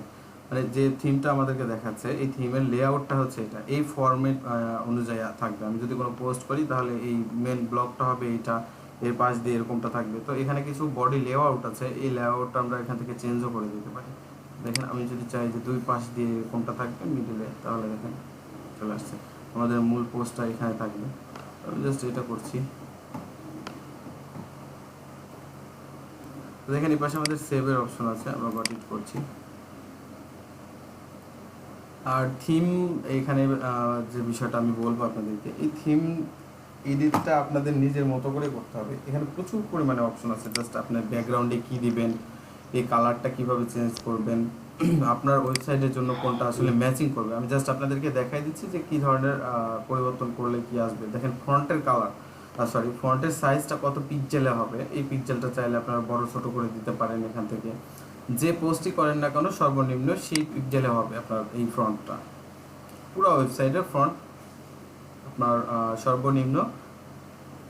মানে যে থিমটা আমাদেরকে দেখাচ্ছে এই থিমের লেআউটটা হচ্ছে এটা, এই ফরম্যাট অনুযায়ী থাকবে। আমি যদি কোনো পোস্ট করি তাহলে এই মেন ব্লকটা হবে এটা, এর পাশ দিয়ে এরকমটা থাকবে। তো এখানে কিছু বডি লেআউট আছে, এই লেআউটটা আমরা এখান থেকে চেঞ্জও করে দিতে পারি। দেখেন আমি যদি চাই যে দুই পাশ দিয়ে এরকমটা থাকবে মিডলে, তাহলে দেখেন চলে আসছে, আমাদের মূল পোস্টটা এখানে থাকবে। আমি জাস্ট এটা করছি। দেখেন এই পাশে আমাদের সেভের অপশন আছে, আমরা গট ইট করছি। আর থিম এখানে যে বিষয়টা আমি বলবো আপনাদেরকে, এই থিম এডিটটা আপনাদের নিজের মতো করে করতে হবে। এখানে প্রচুর পরিমাণে অপশন আছে, জাস্ট আপনার ব্যাকগ্রাউন্ডে কি দিবেন, এই কালারটা কিভাবে চেঞ্জ করবেন, আপনার ওয়েবসাইটের জন্য কোনটা আসলে ম্যাচিং করবে। আমি জাস্ট আপনাদেরকে দেখাই দিচ্ছি যে কি ধরনের পরিবর্তন করলে কি আসবে। দেখেন ফন্টের কালার, ফন্টের সাইজটা কত পিক্সেলে হবে, এই পিক্সেলটা চাইলে আপনারা বড় ছোট করে দিতে পারেন। এখান থেকে যে পোস্টই করেন না কেন সর্বনিম্ন সেই পিক্সেলে হবে আপনার এই ফন্টটা, পুরো ওয়েবসাইটের ফন্ট আপনার সর্বনিম্ন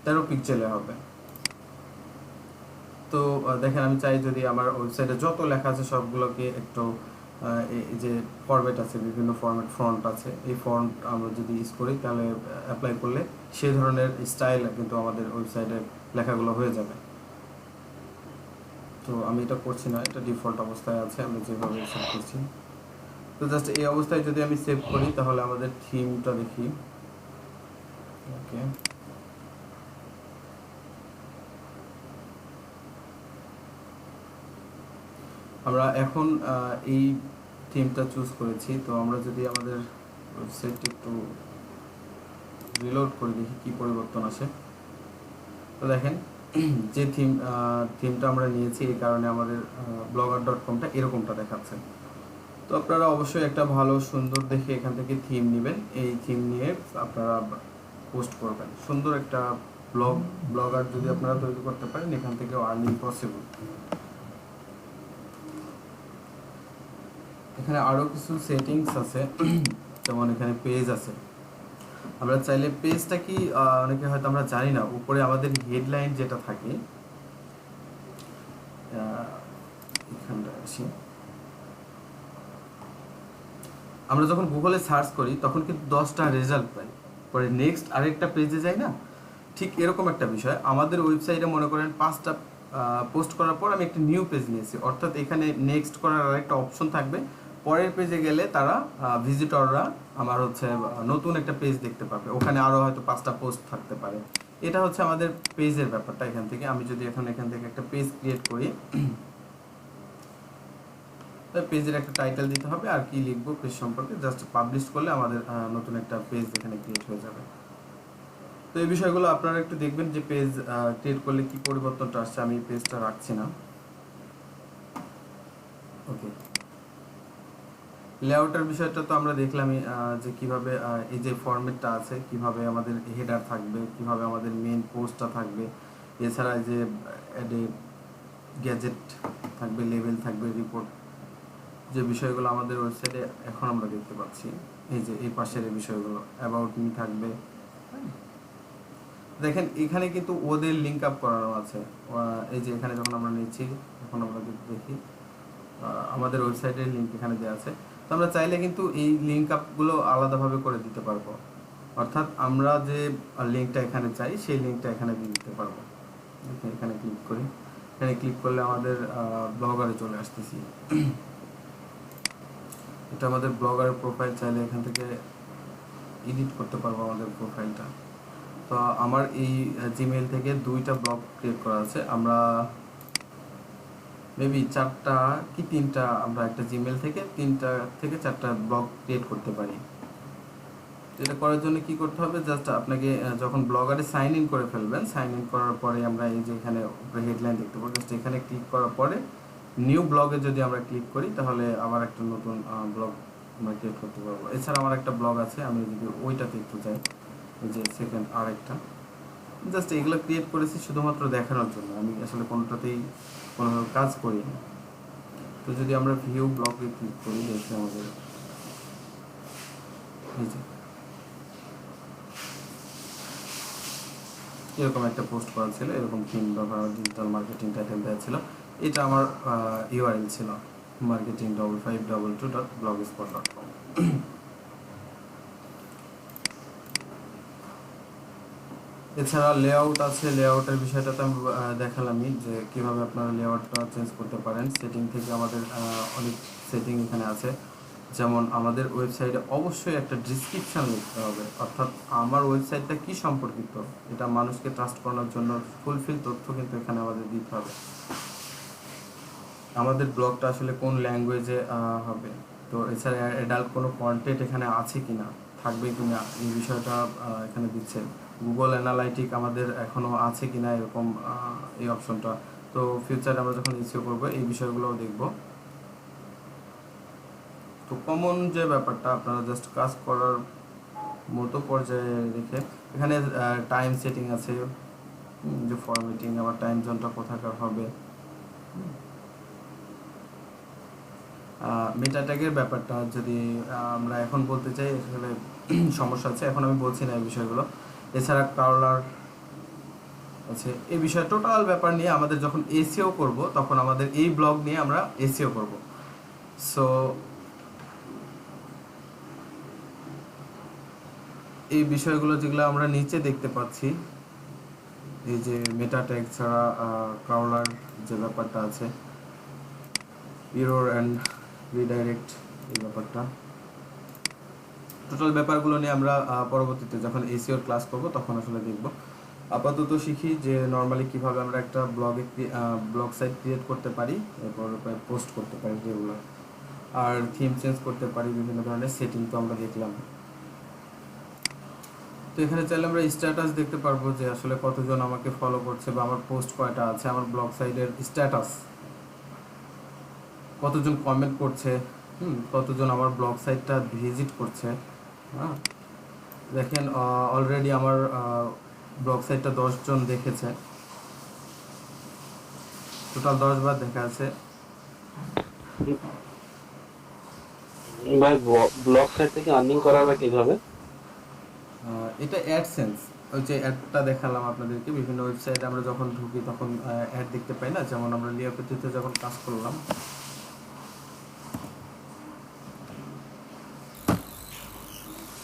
13 পিক্সেলে হবে। তো দেখেন আমি চাই যদি আমার ওয়েবসাইটে যত লেখা আছে সবগুলোকে একটু যে ফরম্যাট আছে, বিভিন্ন ফন্ট আছে, এই ফন্ট আমরা যদি ইউজ করি তাহলে অ্যাপ্লাই করলে সেই ধরনের স্টাইল কিন্তু আমাদের ওয়েবসাইটের লেখাগুলো হয়ে যাবে। তো আমি এটা করছি না, এটা ডিফল্ট অবস্থায় আছে, আমি যেভাবে সেভ করছি। তো জাস্ট এই অবস্থায় যদি আমি সেভ করি তাহলে আমাদের থিমটা দেখি। ওকে, আমরা এখন এই থিমটা চুজ করেছি। তো আমরা যদি আমাদের ওয়েবসাইটটা একটু রিলোড করে দেখি কি পরিবর্তন আসে। তো দেখেন যে থিমটা আমরা নিয়েছি এই কারণে আমাদের blogger.com-টা এরকমটা দেখাচ্ছে। তো আপনারা অবশ্যই একটা ভালো সুন্দর দেখে এখান থেকে থিম নেবেন, এই থিম নিয়ে আপনারা পোস্ট করবেন। সুন্দর একটা ব্লগার যদি আপনারা তৈরি করতে পারেন, এখান থেকে আর্নিং পসিবল। এখানে আরো কিছু সেটিংস আছে, যেমন এখানে পেজ আছে। আমরা চাইলে পেজটা কি অনেকে হয়তো আমরা জানি না, উপরে আমাদের হেডলাইন যেটা থাকে, এখানটা আসি, আমরা যখন গুগলে সার্চ করি তখন কিন্তু 10টা রেজাল্ট পাই, পরে নেক্সট আরেকটা পেজে যাই না, ঠিক এরকম একটা বিষয় আমাদের ওয়েবসাইটে। মনে করেন 5টা পোস্ট করার পর আমি একটা নিউ পেজ নিয়েছি, অর্থাৎ এখানে নেক্সট করার আরেকটা অপশন থাকবে। পরের পেজে গেলে তারা ভিজিটররা আমার হচ্ছে নতুন একটা পেজ দেখতে পাবে, ওখানে আরো হয়তো 5টা পোস্ট থাকতে পারে। এটা হচ্ছে আমাদের পেজের ব্যাপারটা। এখান থেকে আমি যদি এখান থেকে একটা পেজ ক্রিয়েট করি, পেজের একটা টাইটেল দিতে হবে, আর কি লিখবো পেজ সম্পর্কে, জাস্ট পাবলিশ করলে আমাদের নতুন একটা পেজ এখানে ক্রিয়েট হয়ে যাবে। তো এই বিষয়গুলো আপনারা একটু দেখবেন যে পেজ ক্রিয়েট করলে কি পরিবর্তনটা আসছে। আমি পেজটা রাখছি না। ওকে, লেআউটের বিষয়টা তো আমরা দেখলামই, যে কিভাবে এই যে ফরম্যাটটা আছে, কিভাবে আমাদের হেডার থাকবে, কিভাবে আমাদের মেইন পোস্টটা থাকবে, এছাড়া যে গ্যাজেট থাকবে, লেভেল থাকবে, রিপোর্ট, যে বিষয়গুলো আমাদের ওয়েবসাইটে এখন আমরা দেখতে পাচ্ছি। এই যে এই পাশের এই বিষয়গুলো অ্যাবাউট মি থাকবে। দেখেন এখানে কিন্তু ওদের লিঙ্ক আপ করানো আছে। এই যে এখানে যখন আমরা নিচ্ছি, এখন আমরা দেখি আমাদের ওয়েবসাইটের লিঙ্ক এখানে দেওয়া আছে। তো আমরা চাইলে কিন্তু এই লিঙ্ক আপগুলো আলাদাভাবে করে দিতে পারবো, অর্থাৎ আমরা যে লিঙ্কটা এখানে চাই সেই লিঙ্কটা এখানে দিয়ে দিতে পারবো। এখানে ক্লিক করি, এখানে ক্লিক করলে আমাদের ব্লগারে চলে আসতেছি। এটা আমাদের ব্লগারের প্রোফাইল, চাইলে এখান থেকে এডিট করতে পারবো আমাদের প্রোফাইলটা। তো আমার এই জিমেইল থেকে 2টা ব্লগ ক্রিয়েট করা আছে, আমরা মেবি 4টা কি 3টা, আমরা একটা জিমেইল থেকে 3টা থেকে 4টা ব্লগ ক্রিয়েট করতে পারি। এটা করার জন্য কি করতে হবে, জাস্ট আপনাকে যখন ব্লগারে সাইন ইন করে ফেলবেন, সাইন ইন করার পরে আমরা এই যে এখানে উপরে হেডলাইন দেখতে পাবো, জাস্ট এখানে ক্লিক করার পরে নিউ ব্লগে যদি আমরা ক্লিক করি তাহলে আবার একটা নতুন ব্লগ আমরা ক্রিয়েট করতে পারবো। এছাড়া আমার একটা ব্লগ আছে, আমি যদি ওইটাতে একটু যাই, এই যে সেকেন্ড আরেকটা, জাস্ট এগুলো ক্রিয়েট করেছি শুধুমাত্র দেখানোর জন্য, আমি আসলে কোনোটাতেই কোনো কাজ করি না। তো যদি আমরা ভিউ ব্লগে ক্লিক করি, দেখি আমাদের এই যে এরকম একটা পোস্ট করা ছিল, এরকম থিম ব্যবহার, ডিজিটাল মার্কেটিং টাইটেল দেওয়া ছিল। এটা আমার ইউআরএল ছিল marketing5522.blogspot.com। এছাড়া লেআউট আছে, লেআউটের বিষয়টা তো আমি দেখালামই যে কিভাবে আপনারা লেআউটটা চেঞ্জ করতে পারেন। সেটিং থেকে আমাদের অনেক সেটিং এখানে আছে, যেমন আমাদের ওয়েবসাইটে অবশ্যই একটা ডেসক্রিপশন লিখতে হবে, অর্থাৎ আমার ওয়েবসাইটটা কি সম্পর্কিত, এটা মানুষকে ট্রাস্ট করানোর জন্য ফুলফিল তথ্য কিন্তু এখানে আমাদের দিতে হবে। আমাদের ব্লগটা আসলে কোন ল্যাঙ্গুয়েজে হবে, তো এছাড়া অ্যাডাল্ট কোনো কন্টেন্ট এখানে আছে কিনা, থাকবে কিনা, এই বিষয়টা এখানে দিচ্ছে। গুগল অ্যানালাইটিক আমাদের এখনো আছে কিনা এরকম এই অপশনটা, তো ফিউচারে আমরা যখন ইস্যু করবো এই বিষয়গুলোও দেখব। তো কমন যে ব্যাপারটা আপনারা জাস্ট কাজ করার মতো পর্যায়ে রেখে, এখানে টাইম সেটিং আছে, যে ফরম্যাটিং, আবার টাইম জোনটা কোথাকার হবে, মেটা ট্যাগের ব্যাপারটা যদি আমরা এখন বলতে চাই আসলে সমস্যা আছে, এখন আমি বলছি না এই বিষয়গুলো। এছাড়া ক্রাউলার আছে, এই বিষয় টোটাল ব্যাপার নিয়ে আমাদের যখন এসইও করব তখন আমাদের এই ব্লগ নিয়ে আমরা এসইও করব। সো এই বিষয়গুলো যেগুলো আমরা নিচে দেখতে পাচ্ছি, এই যে মেটা ট্যাগ ছাড়া ক্রাউলার যে ব্যাপারটা আছে, এরর অ্যান্ড রিডাইরেক্ট, এই ব্যাপারটা, টোটাল ব্যাপারগুলো নিয়ে আমরা পরবর্তীতে যখন এসইওর ক্লাস করব তখন আসলে দেখব। আপাতত শিখি যে নর্মালি কিভাবে আমরা একটা ব্লগ সাইট ক্রিয়েট করতে পারি, এরপর পোস্ট করতে পারি রেগুলার, আর থিম চেঞ্জ করতে পারি, বিভিন্ন ধরনের সেটিং তো আমরা দেখলাম। তো এখানে চাইলে আমরা স্ট্যাটাস দেখতে পারবো যে আসলে কতজন আমাকে ফলো করছে বা আমার পোস্ট কয়টা আছে, আমার ব্লগ সাইটের স্ট্যাটাস, কতজন কমেন্ট করছে, কতজন আমার ব্লগ সাইটটা ভিজিট করছে। হ্যাঁ, দেখেন অলরেডি আমার ব্লগ সাইটটা 10 জন দেখেছে, টোটাল 10 বার দেখা আছে। ভাই ব্লগ সাইট থেকে আর্নিং করা যায় কিভাবে? এটা অ্যাডসেন্স, ওই যে অ্যাডটা দেখালাম আপনাদেরকে, বিভিন্ন ওয়েবসাইটে আমরা যখন ঢুকি তখন অ্যাড দেখতে পাই না, যেমন আমরা লিওপেথিতে যখন কাজ করলাম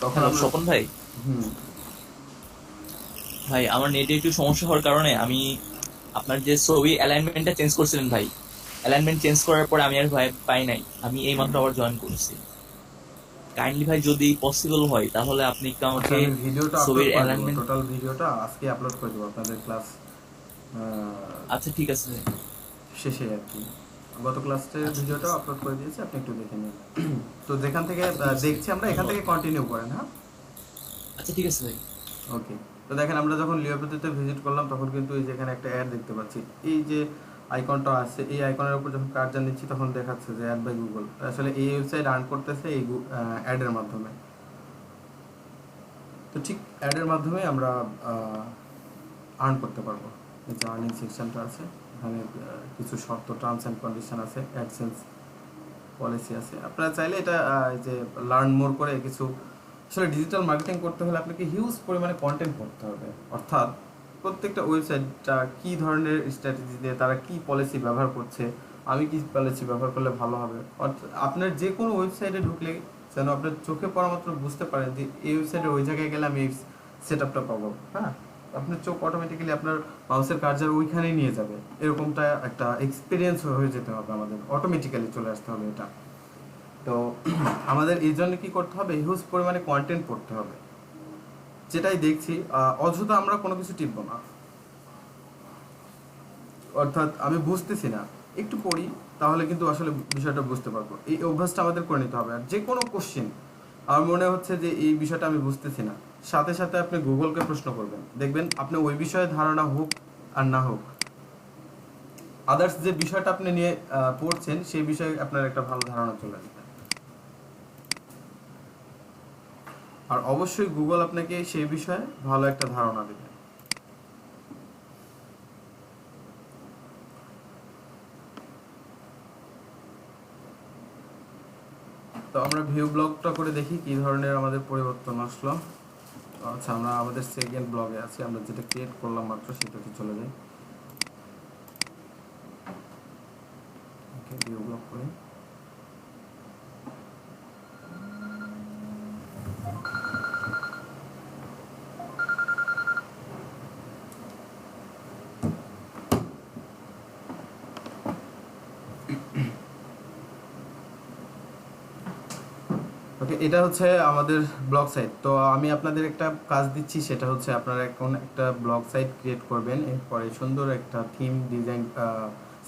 তখন স্বপন ভাই, ভাই আমার নেটে একটু সমস্যা হওয়ার কারণে আমি আপনার যে ছবি অ্যালাইনমেন্টটা চেঞ্জ করছিলেন ভাই, অ্যালাইনমেন্ট চেঞ্জ করার পরে আমি আর ভাই পাই নাই, আমি এই মাত্র আবার জয়েন করেছি। কাইন্ডলি ভাই যদি পসিবল হয় তাহলে আপনি একটু আমাকে ভিডিওটা ছবির অ্যালাইনমেন্ট, টোটাল ভিডিওটা আজকে আপলোড করে দেব আপনাদের ক্লাস আচ্ছা ঠিক আছে ভাই, শেষে আর কি। গত ক্লাসের ভিডিওটাও আপলোড করে দিয়েছি, আপনি একটু দেখে নিন। তো যেখান থেকে দেখছি আমরা এখান থেকে কন্টিনিউ করেন। হ্যাঁ আচ্ছা ঠিক আছে ভাই, ওকে। তো দেখেন আমরা যখন লিওপেথিতে ভিজিট করলাম তখন কিন্তু এই যেখানে একটা অ্যাড দেখতে পাচ্ছি, এই যে আইকনটা আছে, এই আইকনের উপর যখন কার্ড নিচ্ছি তখন দেখাচ্ছে যে অ্যাড বাই গুগল। আসলে এই ওয়েবসাইট আর্ন করতেছে এই অ্যাডের মাধ্যমে। তো ঠিক অ্যাডের মাধ্যমে আমরা আর্ন করতে পারবো। এই যে আর্নিং সেকশনটা আছে, এখানে কিছু শর্ত, টার্মস অ্যান্ড কন্ডিশন আছে, অ্যাডসেন্স পলিসি আছে। আপনারা চাইলে এটা যে লার্ন মোর করে কিছু, আসলে ডিজিটাল মার্কেটিং করতে হলে আপনাকে হিউজ পরিমাণে কন্টেন্ট করতে হবে। অর্থাৎ প্রত্যেকটা ওয়েবসাইটটা কী ধরনের স্ট্র্যাটেজি দিয়ে তারা কী পলিসি ব্যবহার করছে, আমি কী পলিসি ব্যবহার করলে ভালো হবে। অর্থাৎ আপনার যে কোনো ওয়েবসাইটে ঢুকলে যেন আপনার চোখে পড়া মাত্র বুঝতে পারেন যে এই ওয়েবসাইটে ওই জায়গায় গেলে আমি এই সেট আপটা পাবো। হ্যাঁ, আপনার চোখ অটোমেটিক্যালি আপনার মাউসের কার্সার ওইখানেই নিয়ে যাবে, এরকমটা একটা এক্সপিরিয়েন্স হয়ে যেতে হবে, আমাদের অটোমেটিক্যালি চলে আসতে হবে এটা। তো আমাদের এই জন্য কী করতে হবে, হিউজ পরিমাণে কন্টেন্ট পড়তে হবে। যেটাই দেখছি অযথা আমরা কোনো কিছু টিপবো না, অর্থাৎ আমি বুঝতেছি না একটু পড়ি, তাহলে কিন্তু আসলে বিষয়টা বুঝতে পারবো। এই অভ্যাসটা আমাদের করে নিতে হবে। আর যে কোনো কোশ্চেন আমার মনে হচ্ছে যে এই বিষয়টা আমি বুঝতেছি না, সাথে সাথে আপনি গুগলকে প্রশ্ন করবেন, দেখবেন আপনি ওই বিষয়ে ধারণা হোক আর না হোক, আদার্স যে বিষয়টা আপনি নিয়ে পড়ছেন সেই বিষয়ে আপনার একটা ভালো ধারণা চলে আসবে। আর অবশ্যই গুগল আপনাকে সেই বিষয়ে ভালো একটা ধারণা দেবে। তো আমরা ভিউ ব্লগটা করে দেখি কি ধরনের আমাদের পরিবর্তন আসলো। আচ্ছা, আমরা আমাদের সেকেন্ড ব্লগে আছি, আমরা যেটা ক্রিয়েট করলাম মাত্র সেটাতে চলে যাই। ওকে, ভিউ ব্লগ করি। ওকে, এটা হচ্ছে আমাদের ব্লগ সাইট। তো আমি আপনাদের একটা কাজ দিচ্ছি, সেটা হচ্ছে আপনারা এখন একটা ব্লগ সাইট ক্রিয়েট করবেন, এরপরে সুন্দর একটা থিম ডিজাইন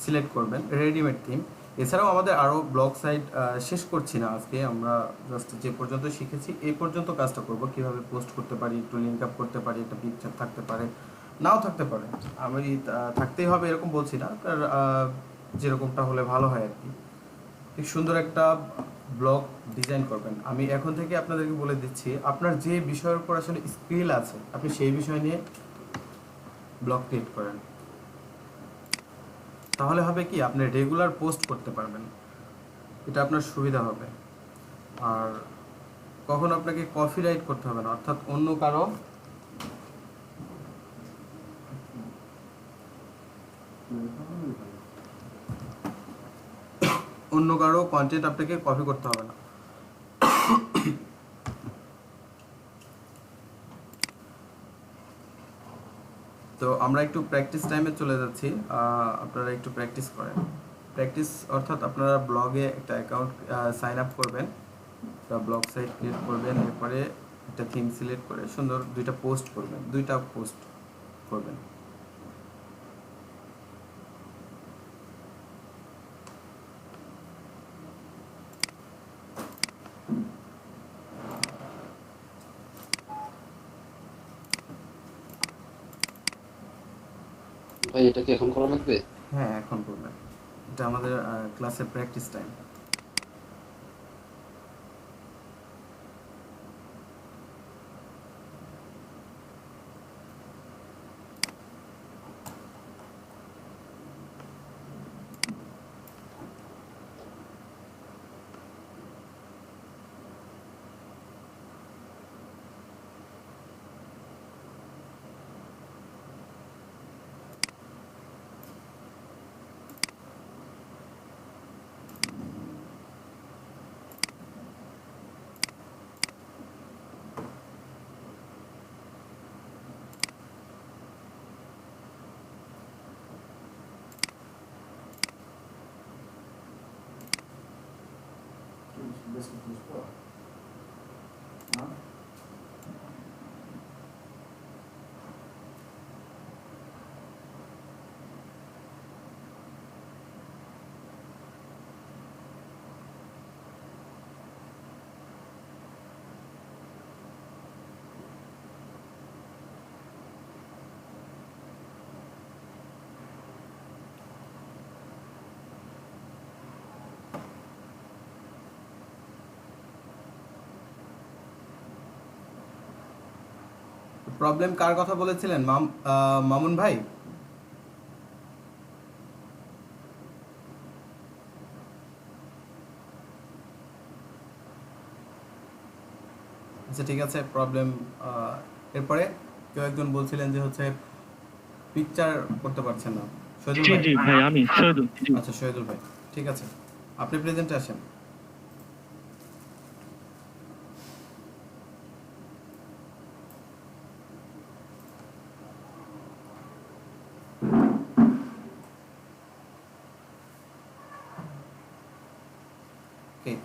সিলেক্ট করবেন, রেডিমেড থিম। এছাড়াও আমাদের আরও ব্লগ সাইট শেষ করছি না আজকে, আমরা জাস্ট যে পর্যন্ত শিখেছি এই পর্যন্ত কাজটা করব, কিভাবে পোস্ট করতে পারি, একটু লিঙ্ক আপ করতে পারি, একটা পিকচার থাকতে পারে, নাও থাকতে পারে, আমি থাকতেই হবে এরকম বলছি না, যেরকমটা হলে ভালো হয় আর কি। ঠিক সুন্দর একটা ব্লগ ডিজাইন করবেন। আমি এখন থেকে আপনাদেরকে বলে দিচ্ছি, আপনার যে বিষয়ের উপর আসলে স্কিল আছে আপনি সেই বিষয় নিয়ে ব্লগ ক্রিয়েট করেন, তাহলে হবে কি আপনি রেগুলার পোস্ট করতে পারবেন, এটা আপনার সুবিধা হবে। আর কখন আপনাকে কপিরাইট করতে হবে না, অর্থাৎ অন্য কারো কন্টেন্ট আপনাকে কপি করতে হবে না। তো আমরা একটু প্র্যাকটিস টাইমে চলে যাচ্ছি, আপনারা একটু প্র্যাকটিস করেন। প্র্যাকটিস অর্থাৎ আপনারা ব্লগে একটা অ্যাকাউন্ট সাইন আপ করবেন, একটা ব্লগ সাইট ক্রিয়েট করবেন, এরপরে একটা থিম সিলেক্ট করে সুন্দর দুইটা পোস্ট করবেন। ভাই এটা কি এখন করা লাগবে? হ্যাঁ এখন করবেন, এটা আমাদের ক্লাসের প্র্যাকটিস টাইম। প্রবলেম কার কথা বলেছিলেন মামুন ভাই? আচ্ছা ঠিক আছে, প্রবলেম। এরপরে কেউ একজন বলছিলেন যে হচ্ছে পিকচার করতে পারছেন না, শহীদুল জি ভাই। জি ভাই, আমি শহীদুল। আচ্ছা শহীদুল ভাই, ঠিক আছে, আপনি প্রেজেন্টে আসেন।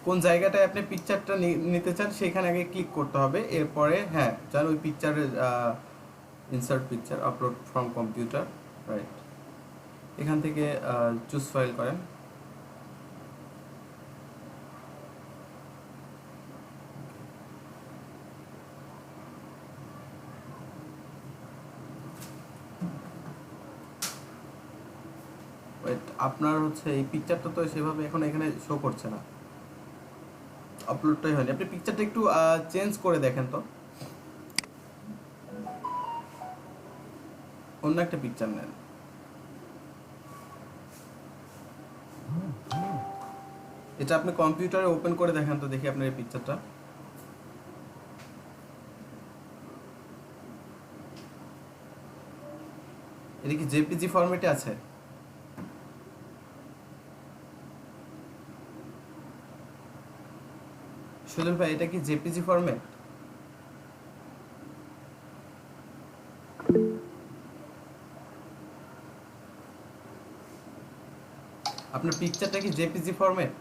কোন জায়গাটায় আপনি পিকচারটা নিতে চান সেখানে আগে ক্লিক করতে হবে, এরপরে হ্যাঁ চান ওই পিকচারের insert picture upload from computer, right, এখান থেকে চুজ ফাইল করেন। আপনার হচ্ছে এই পিকচারটা তো সেভাবে এখন এখানে শো করছে না, আপলোডটাই হয়নি। আপনি পিকচারটা একটু চেঞ্জ করে দেখেন তো, অন্য একটা পিকচার নেন। এটা আপনি কম্পিউটারে ওপেন করে দেখেন তো, দেখি আপনার এই পিকচারটা। এটা কি জেপিজি ফরম্যাটে আছে? সুদীপ ভাই এটা কি জেপিজি ফরম্যাট? আপনার পিকচারটা কি জেপিজি ফরম্যাট?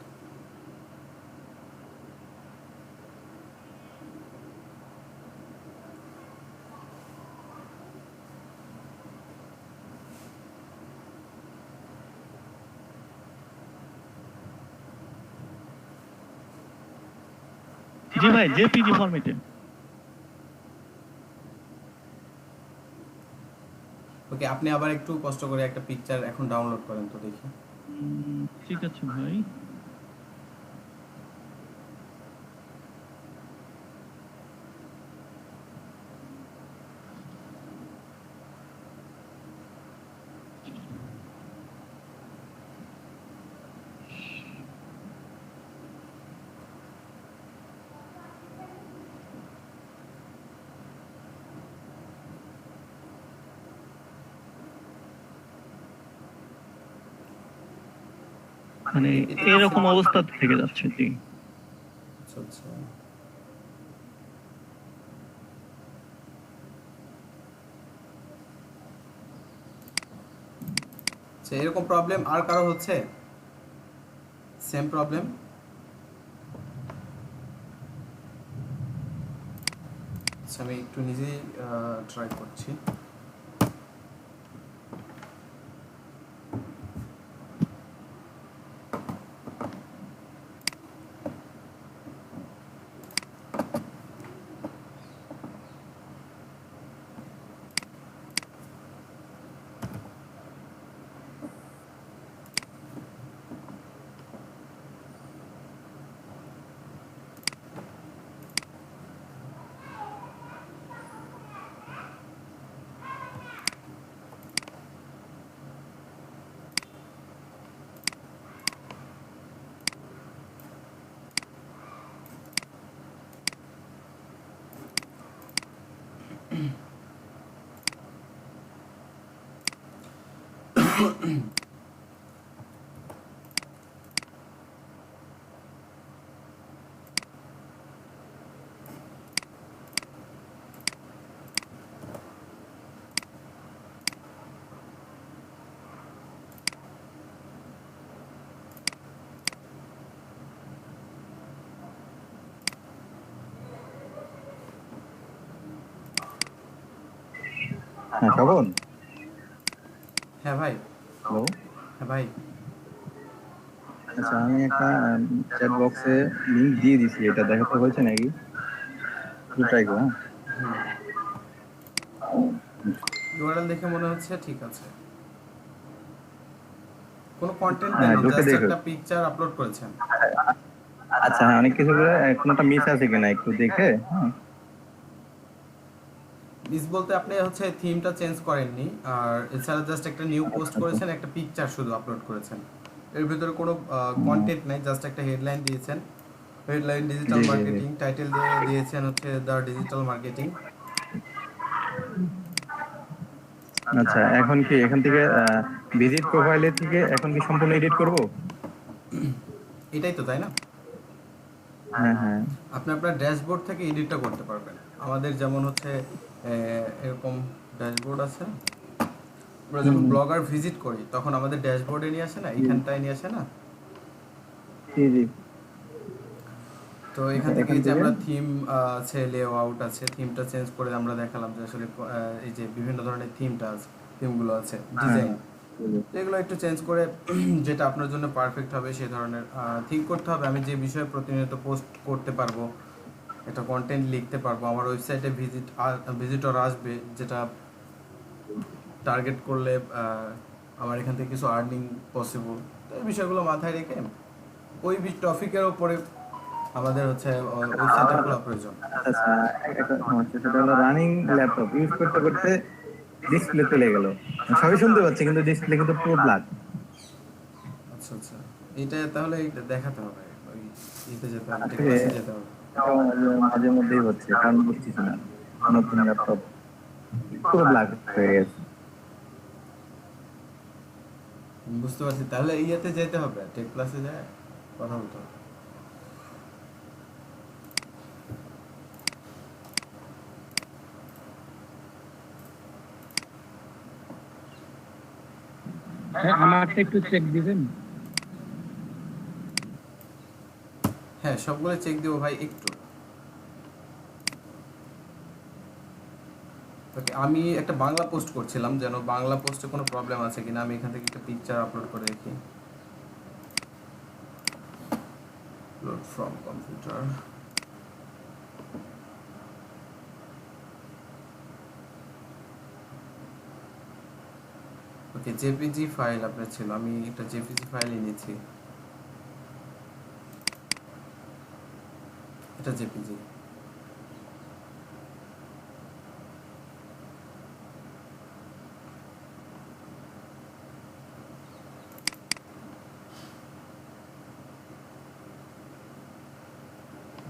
জি ভাই, জেপিজি ফরম্যাটে। ওকে, আপনি আবার একটু কষ্ট করে একটা পিকচার এখন ডাউনলোড করেন তো দেখি। ঠিক আছে ভাই। মানে এরকম অবস্থা থেকে যাচ্ছে। জি আচ্ছা আচ্ছা, এরকম প্রবলেম আর কারো হচ্ছে? Same problem? আচ্ছা আমি একটু নিজেই ট্রাই করছি। হ্যাঁ শ্রবণ, হ্যাঁ ভাই। হ্যালো। হ্যাঁ ভাই। আচ্ছা, আমি একটা চ্যাট বক্সে লিংক দিয়ে দিছি, এটা দেখাতে হয়েছে নাকি? একটু ট্রাই করো। ইউআরএল দেখে মনে হচ্ছে ঠিক আছে। কোনো কন্টেন্ট হ্যাঁ, নেই, ঢুকে জাস্ট দেখো। একটা পিকচার আপলোড করেছেন। আচ্ছা, হ্যাঁ, অনেক কিছু করে কোনটা মিস আছে কিনা একটু দেখে। মিস বলতে আপনি হচ্ছে থিমটা চেঞ্জ করেননি, আর এছাড়া জাস্ট একটা নিউ পোস্ট করেছেন, একটা পিকচার শুধু আপলোড করেছেন। এর ভিতরে কোনো কন্টেন্ট নাই, জাস্ট একটা হেডলাইন দিয়েছেন। হেডলাইন ডিজিটাল জি, জি, জি। মার্কেটিং, টাইটেল দিয়ে দিয়েছেন হচ্ছে দ্য ডিজিটাল মার্কেটিং। আচ্ছা, এখন কি এখান থেকে ভিজিট প্রোফাইলে থেকে এখন কি সম্পূর্ণ এডিট করব? এটাই তো, তাই না? হ্যাঁ হ্যাঁ। আপনি আপনার ড্যাশবোর্ড থেকে এডিটটা করতে পারবেন। আমাদের যেমন হচ্ছে এরকম ড্যাশবোর্ড আছে, আমরা যখন ব্লগার ভিজিট করি তখন আমাদের ড্যাশবোর্ডে নিয়ে আসে না, এইখানটায় নিয়ে আসে না। জি জি। তো এখান থেকে যে আমরা থিম আছে, লেআউট আছে, থিমটা চেঞ্জ করে আমরা দেখালাম যে আসলে এই যে বিভিন্ন ধরনের থিমটা আছে, থিমগুলো আছে, ডিজাইন, এগুলো একটু চেঞ্জ করে যেটা আপনার জন্য পারফেক্ট হবে সেই ধরনের থিঙ্ক করতে হবে। আমি যে বিষয়ে প্রতিনিয়ত পোস্ট করতে পারবো, একটা কন্টেন্ট লিখতে পারবো, আমার ওয়েবসাইটে ভিজিটর আসবে, যেটা টার্গেট করলে আমার এখান থেকে কিছু আর্নিং পসিবল। তো এই বিষয়গুলো মাথায় রেখে ওই টপিকের উপরে আমাদের হচ্ছে ওয়েবসাইটটা খোলা প্রয়োজন। আচ্ছা, একটা সমস্যা, সেটা হলো রানিং ল্যাপটপ ইউজ করতে করতে ডিসপ্লে চলে গেল। সবই শুনতে পাচ্ছি কিন্তু ডিসপ্লে কিন্তু পুরো ব্ল্যাক। আচ্ছা আচ্ছা, এটা তাহলে এটা দেখাতে হবে, ওই ইতে যেতে হবে, টেকনিক্সে যেতে হবে। মাঝে মধ্যেই হচ্ছে, কারণ বুঝতেছি না, নতুন ল্যাপটপ পুরো ব্ল্যাক হয়ে গেছে। বুঝতে পারছি, তাহলে ইয়েতে যেতে হবে, টেক প্লাসে যায় কথা বলতে হবে। আমারটা একটু চেক দিবেন? হ্যাঁ, সবগুলো চেক দেবো ভাই একটু। ওকে, আমি একটা বাংলা পোস্ট করছিলাম, যেন বাংলা পোস্টে কোনো প্রবলেম আছে কিনা। আমি এখান থেকে একটা পিকচার আপলোড করে দেখি। Load from computer. Okay, JPG file আপনার ছিল, আমি একটা জেপিজি ফাইল নিয়েছি। এটা জেপিজি।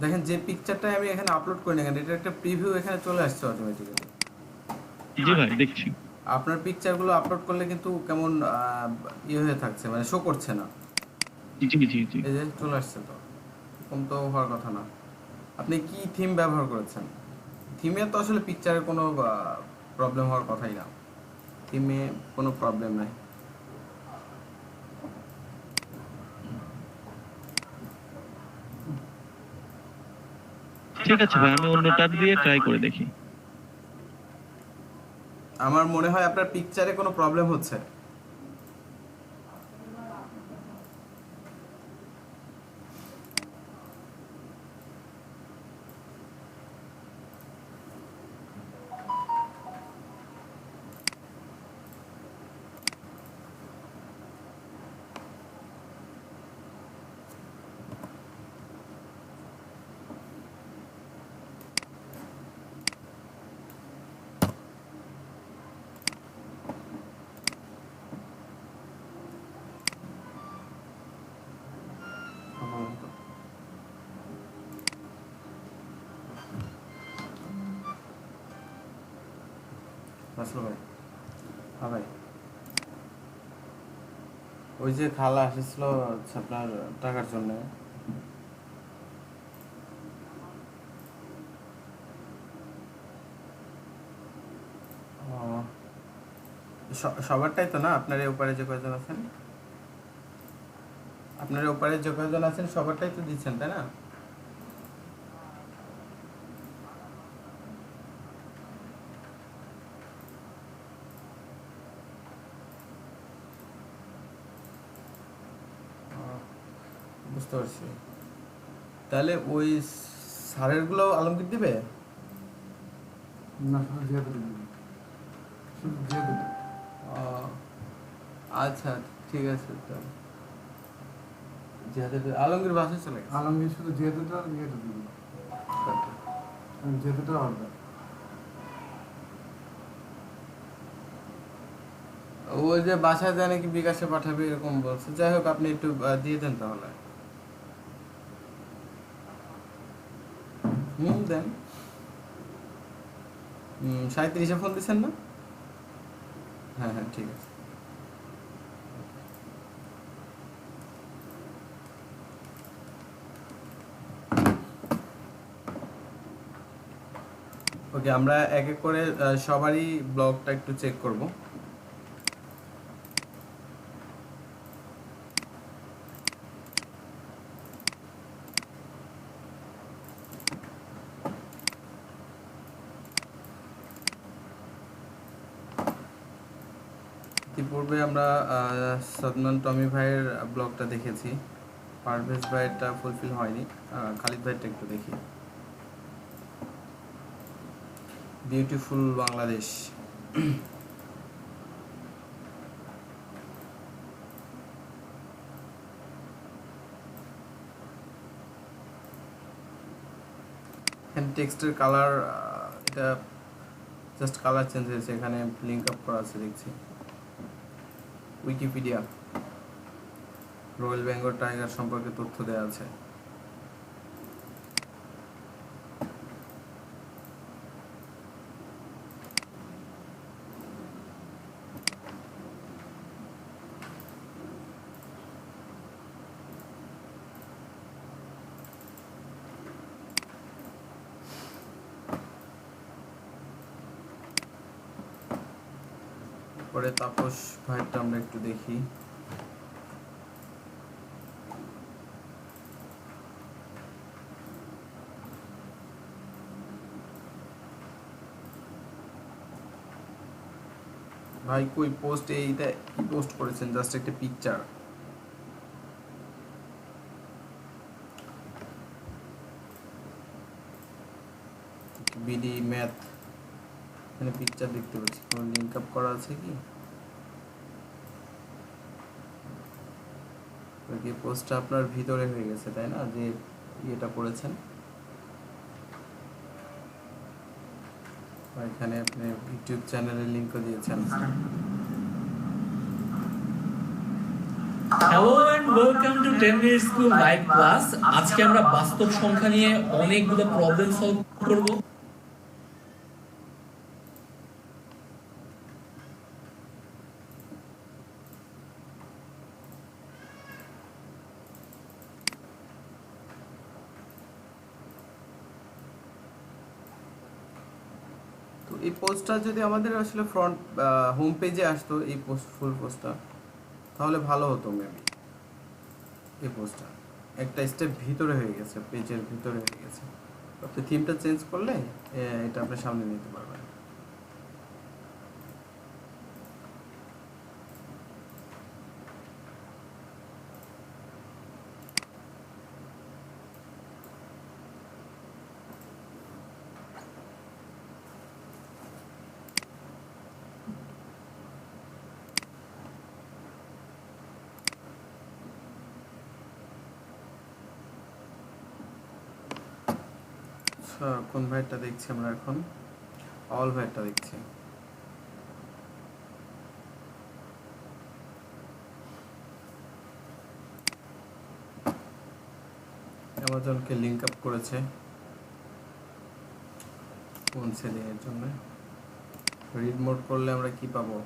দেখেন যে পিকচারটা আমি এখানে আপলোড করি না কেন, এটা একটা প্রিভিউ এখানে চলে আসছে অটোমেটিক্যালি। জি ভাই, দেখছি। আপনার পিকচারগুলো আপলোড করলে কিন্তু কেমন ইয়ে হয়ে থাকছে, মানে শো করছে না। জি জি জি। এই যে চলে আসছে, তো এরকম তো হওয়ার কথা না। আপনি কি থিম ব্যবহার করেছেন? থিমে তো আসলে পিকচারের কোনো প্রবলেম হওয়ার কথাই না, থিমে কোনো প্রবলেম নাই। ঠিক আছে ভাই, আমি অন্য ট্যাব দিয়ে ট্রাই করে দেখি। আমার মনে হয় আপনার পিকচারে কোনো প্রবলেম হচ্ছে। আসলো ভাই। হ্যাঁ ভাই। ওই যে খালা আসছিল হচ্ছে আপনার টাকার জন্য। সবারটাই তো না, আপনার এই ওপারে যে কয়জন আছেন, আপনার এই ওপারে যে কয়জন আছেন সবারটাই তো দিচ্ছেন, তাই না? বুঝতে পারছি। তাহলে ওই সারের গুলো আলমগীর দিবে না, শুধু জিয়াদ দিবে, শুধু জিয়াদ দিবে। আচ্ছা ঠিক আছে। তো আলমগীর বাসায় চলে গেছে। আলমগীর শুধু জিয়াদটা আর জিয়াদ দিবে, জিয়াদটা আলাদা। ওই যে বাসায় যায় নাকি বিকাশে পাঠাবে এরকম বলছে। যাই হোক, আপনি একটু দিয়ে দেন তাহলে। দেন। 37-এ ফোন দিচ্ছেন না? হ্যাঁ হ্যাঁ ঠিক আছে। ওকে, আমরা এক এক করে সবারই ব্লগটা একটু চেক করব। ইতিপূর্বে আমরা সাদমান টমি ভাইয়ের ব্লগটা দেখেছি, পারভেজ ভাইয়েরটা ফুলফিল হয়নি, খালিদ ভাইয়েরটা একটু দেখি। বিউটিফুল বাংলাদেশ। টেক্সটের কালার, এটা জাস্ট কালার চেঞ্জ হয়েছে, এখানে লিঙ্ক আপ করা আছে দেখছি। উইকিপিডিয়া, রয়্যাল বেঙ্গল টাইগার সম্পর্কে তথ্য দেওয়া আছে। পরে তাপস ভাইটা আমরা একটু দেখি। ভাই কই পোস্ট, এইটা কি পোস্ট করেছেন? জাস্ট একটা পিকচার। বিডি ম্যাথ, এখানে পিকচার দেখতে পাচ্ছি, কোনো লিঙ্ক আপ করা আছে কি? এই পোস্টটা আপনার ভিতরে হয়ে গেছে, তাই না? যে এটা করেছেন এখানে আপনি ইউটিউব চ্যানেলের লিংকও দিয়েছেন। Hello and welcome to 10 minute school live class. আজকে আমরা বাস্তব সংখ্যা নিয়ে অনেকগুলো প্রবলেম সলভ করব। তো এই পোস্টটা যদি আমাদের আসলে ফ্রন্ট হোম পেজে আসতো, এই পোস্ট ফুল পোস্টটা, তাহলে ভালো হতো মেবি। এই পোস্টটা একটা স্টেপ ভিতরে হয়ে গেছে, পেজের ভিতরে হয়ে গেছে। আপনি থিমটা চেঞ্জ করলে এটা আপনি সামনে নিতে পারবেন। কোন ভাইটা দেখছি আমরা এখন? অল ভাইটা দেখছি। অ্যামাজনকে লিংক আপ করেছে কোন সেলিং এর জন্য? রিড মোড করলে আমরা কি পাবো?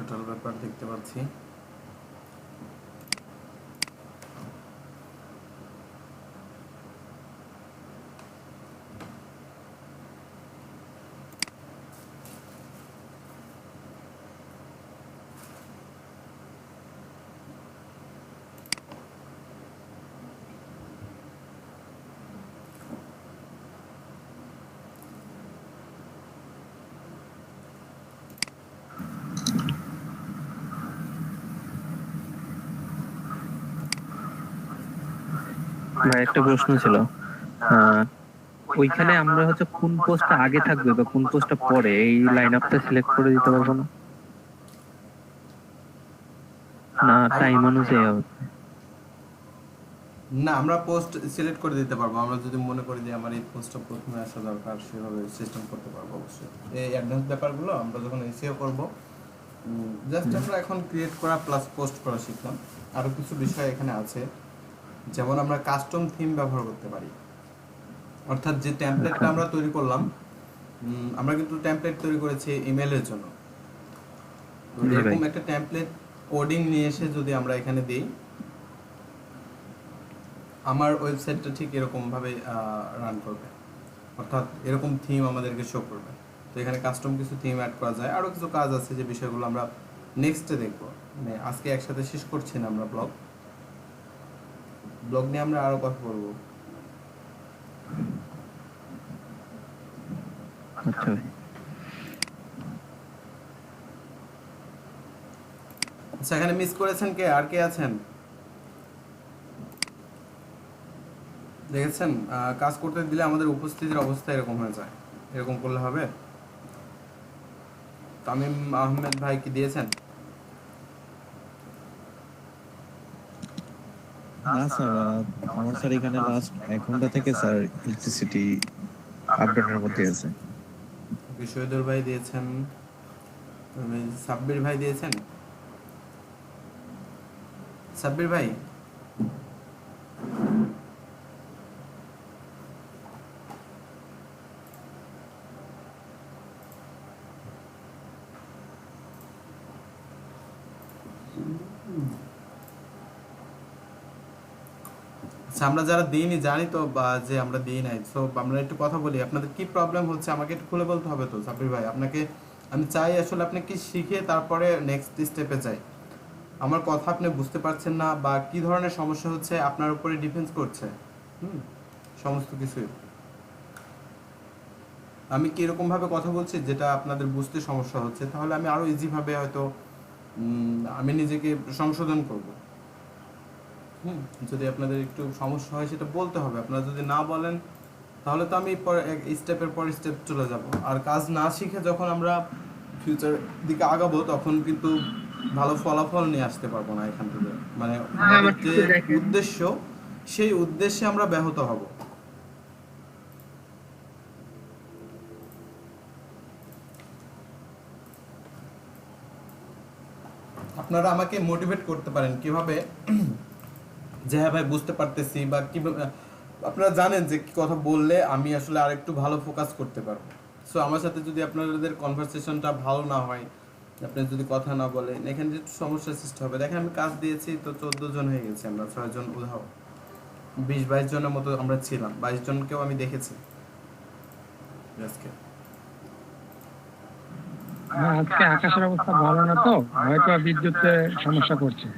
টোটাল ব্যাপার দেখতে পাচ্ছি। ভাই একটা প্রশ্ন ছিল, ওইখানে আমরা হচ্ছে কোন পোস্টটা আগে থাকবে বা কোন পোস্টটা পরে, এই লাইন আপটা সিলেক্ট করে দিতে পারবো না? না টাইম অনুযায়ী হবে? না, আমরা পোস্ট সিলেক্ট করে দিতে পারবো। আমরা যদি মনে করি যে আমার এই পোস্টটা প্রথমে আসা দরকার, সেভাবে সিস্টেম করতে পারবো অবশ্যই। এই অ্যাডভান্স ব্যাপারগুলো আমরা যখন এসইও করব, জাস্ট আমরা এখন ক্রিয়েট করা প্লাস পোস্ট করা শিখলাম। আরও কিছু বিষয় এখানে আছে, যেমন আমরা কাস্টম থিম ব্যবহার করতে পারি। অর্থাৎ যে টেমপ্লেটটা আমরা তৈরি করলাম, আমরা কিন্তু টেমপ্লেট তৈরি করেছি ইমেলের জন্য। এরকম একটা টেমপ্লেট কোডিং নিয়ে এসে যদি আমরা এখানে দিই, আমার ওয়েবসাইটটা ঠিক এরকম ভাবে রান করবে, অর্থাৎ এরকম থিম আমাদেরকে শো করবে। তো এখানে কাস্টম কিছু থিম অ্যাড করা যায়। আরও কিছু কাজ আছে যে বিষয়গুলো আমরা নেক্সটে দেখব, মানে আজকে একসাথে শেষ করছি না। আমরা ব্লগ নিয়ে আমরা আরো কথা বলবো। আচ্ছা, আচ্ছা, এখানে মিস করেছেন কে? আর কে আছেন? দেখেছেন কাজ করতে দিলে আমাদের উপস্থিতির অবস্থা এরকম হয়ে যায়। এরকম করলে হবে? তামিম আহমেদ ভাই কি দিয়েছেন? না স্যার, আমার স্যার এখানে লাস্ট 1 ঘন্টা থেকে স্যার ইলেকট্রিসিটি আপডেটের মধ্যে আছে। বিশ্বদুর ভাই দিয়েছেন, সাব্বির ভাই দিয়েছেন। সাব্বির ভাই আমরা যারা দিইনি জানি তো যে আমরা দিই নাই। সো আমরা একটু কথা বলি, আপনাদের কি প্রবলেম হচ্ছে আমাকে একটু খুলে বলতে হবে তো সাব্বির ভাই। আপনাকে আমি চাই আসলে আপনি কি শিখে তারপরে নেক্সট স্টেপে যাই। আমার কথা আপনি বুঝতে পারছেন না বা কি ধরনের সমস্যা হচ্ছে আপনার উপরে ডিপেন্ড করছে। সমস্ত কিছুই আমি কি এরকম ভাবে কথা বলছি যেটা আপনাদের বুঝতে সমস্যা হচ্ছে, তাহলে আমি আরো ইজি ভাবে হয়তো আমি নিজেকে সংশোধন করব। যদি আপনাদের একটু সমস্যা হয় সেটা বলতে হবে। আপনারা যদি না বলেন তাহলে তো আমি স্টেপের পর স্টেপ চলে যাব। আর কাজ না শিখে যখন আমরা ফিউচার দিকে আগাবো তখন কিন্তু ভালো ফলাফল নিয়ে আসতে পারবো না এখান থেকে। মানে যে উদ্দেশ্য, সেই উদ্দেশ্যে আমরা ব্যাহত হব। আপনারা আমাকে মোটিভেট করতে পারেন কিভাবে, যে হ্যাঁ ভাই বুঝতে পারতেছি, বা কিভাবে আপনারা জানেন যে কি কথা বললে আমি আসলে আরেকটু ভালো ফোকাস করতে পারবো। সো আমার সাথে যদি আপনাদের কনভারসেশনটা ভালো না হয়, আপনি যদি কথা না বলেন, এখানে যে সমস্যার সৃষ্টি হবে। দেখেন আমি কাজ দিয়েছি তো 14 জন হয়ে গেছে, আমরা 6 জন উদাহ 20-22 জনের মতো আমরা ছিলাম। 22 জনকেও আমি দেখেছি আজকে। আজকে আকাশের অবস্থা ভালো না, তো হয়তো বিদ্যুতের সমস্যা করছে।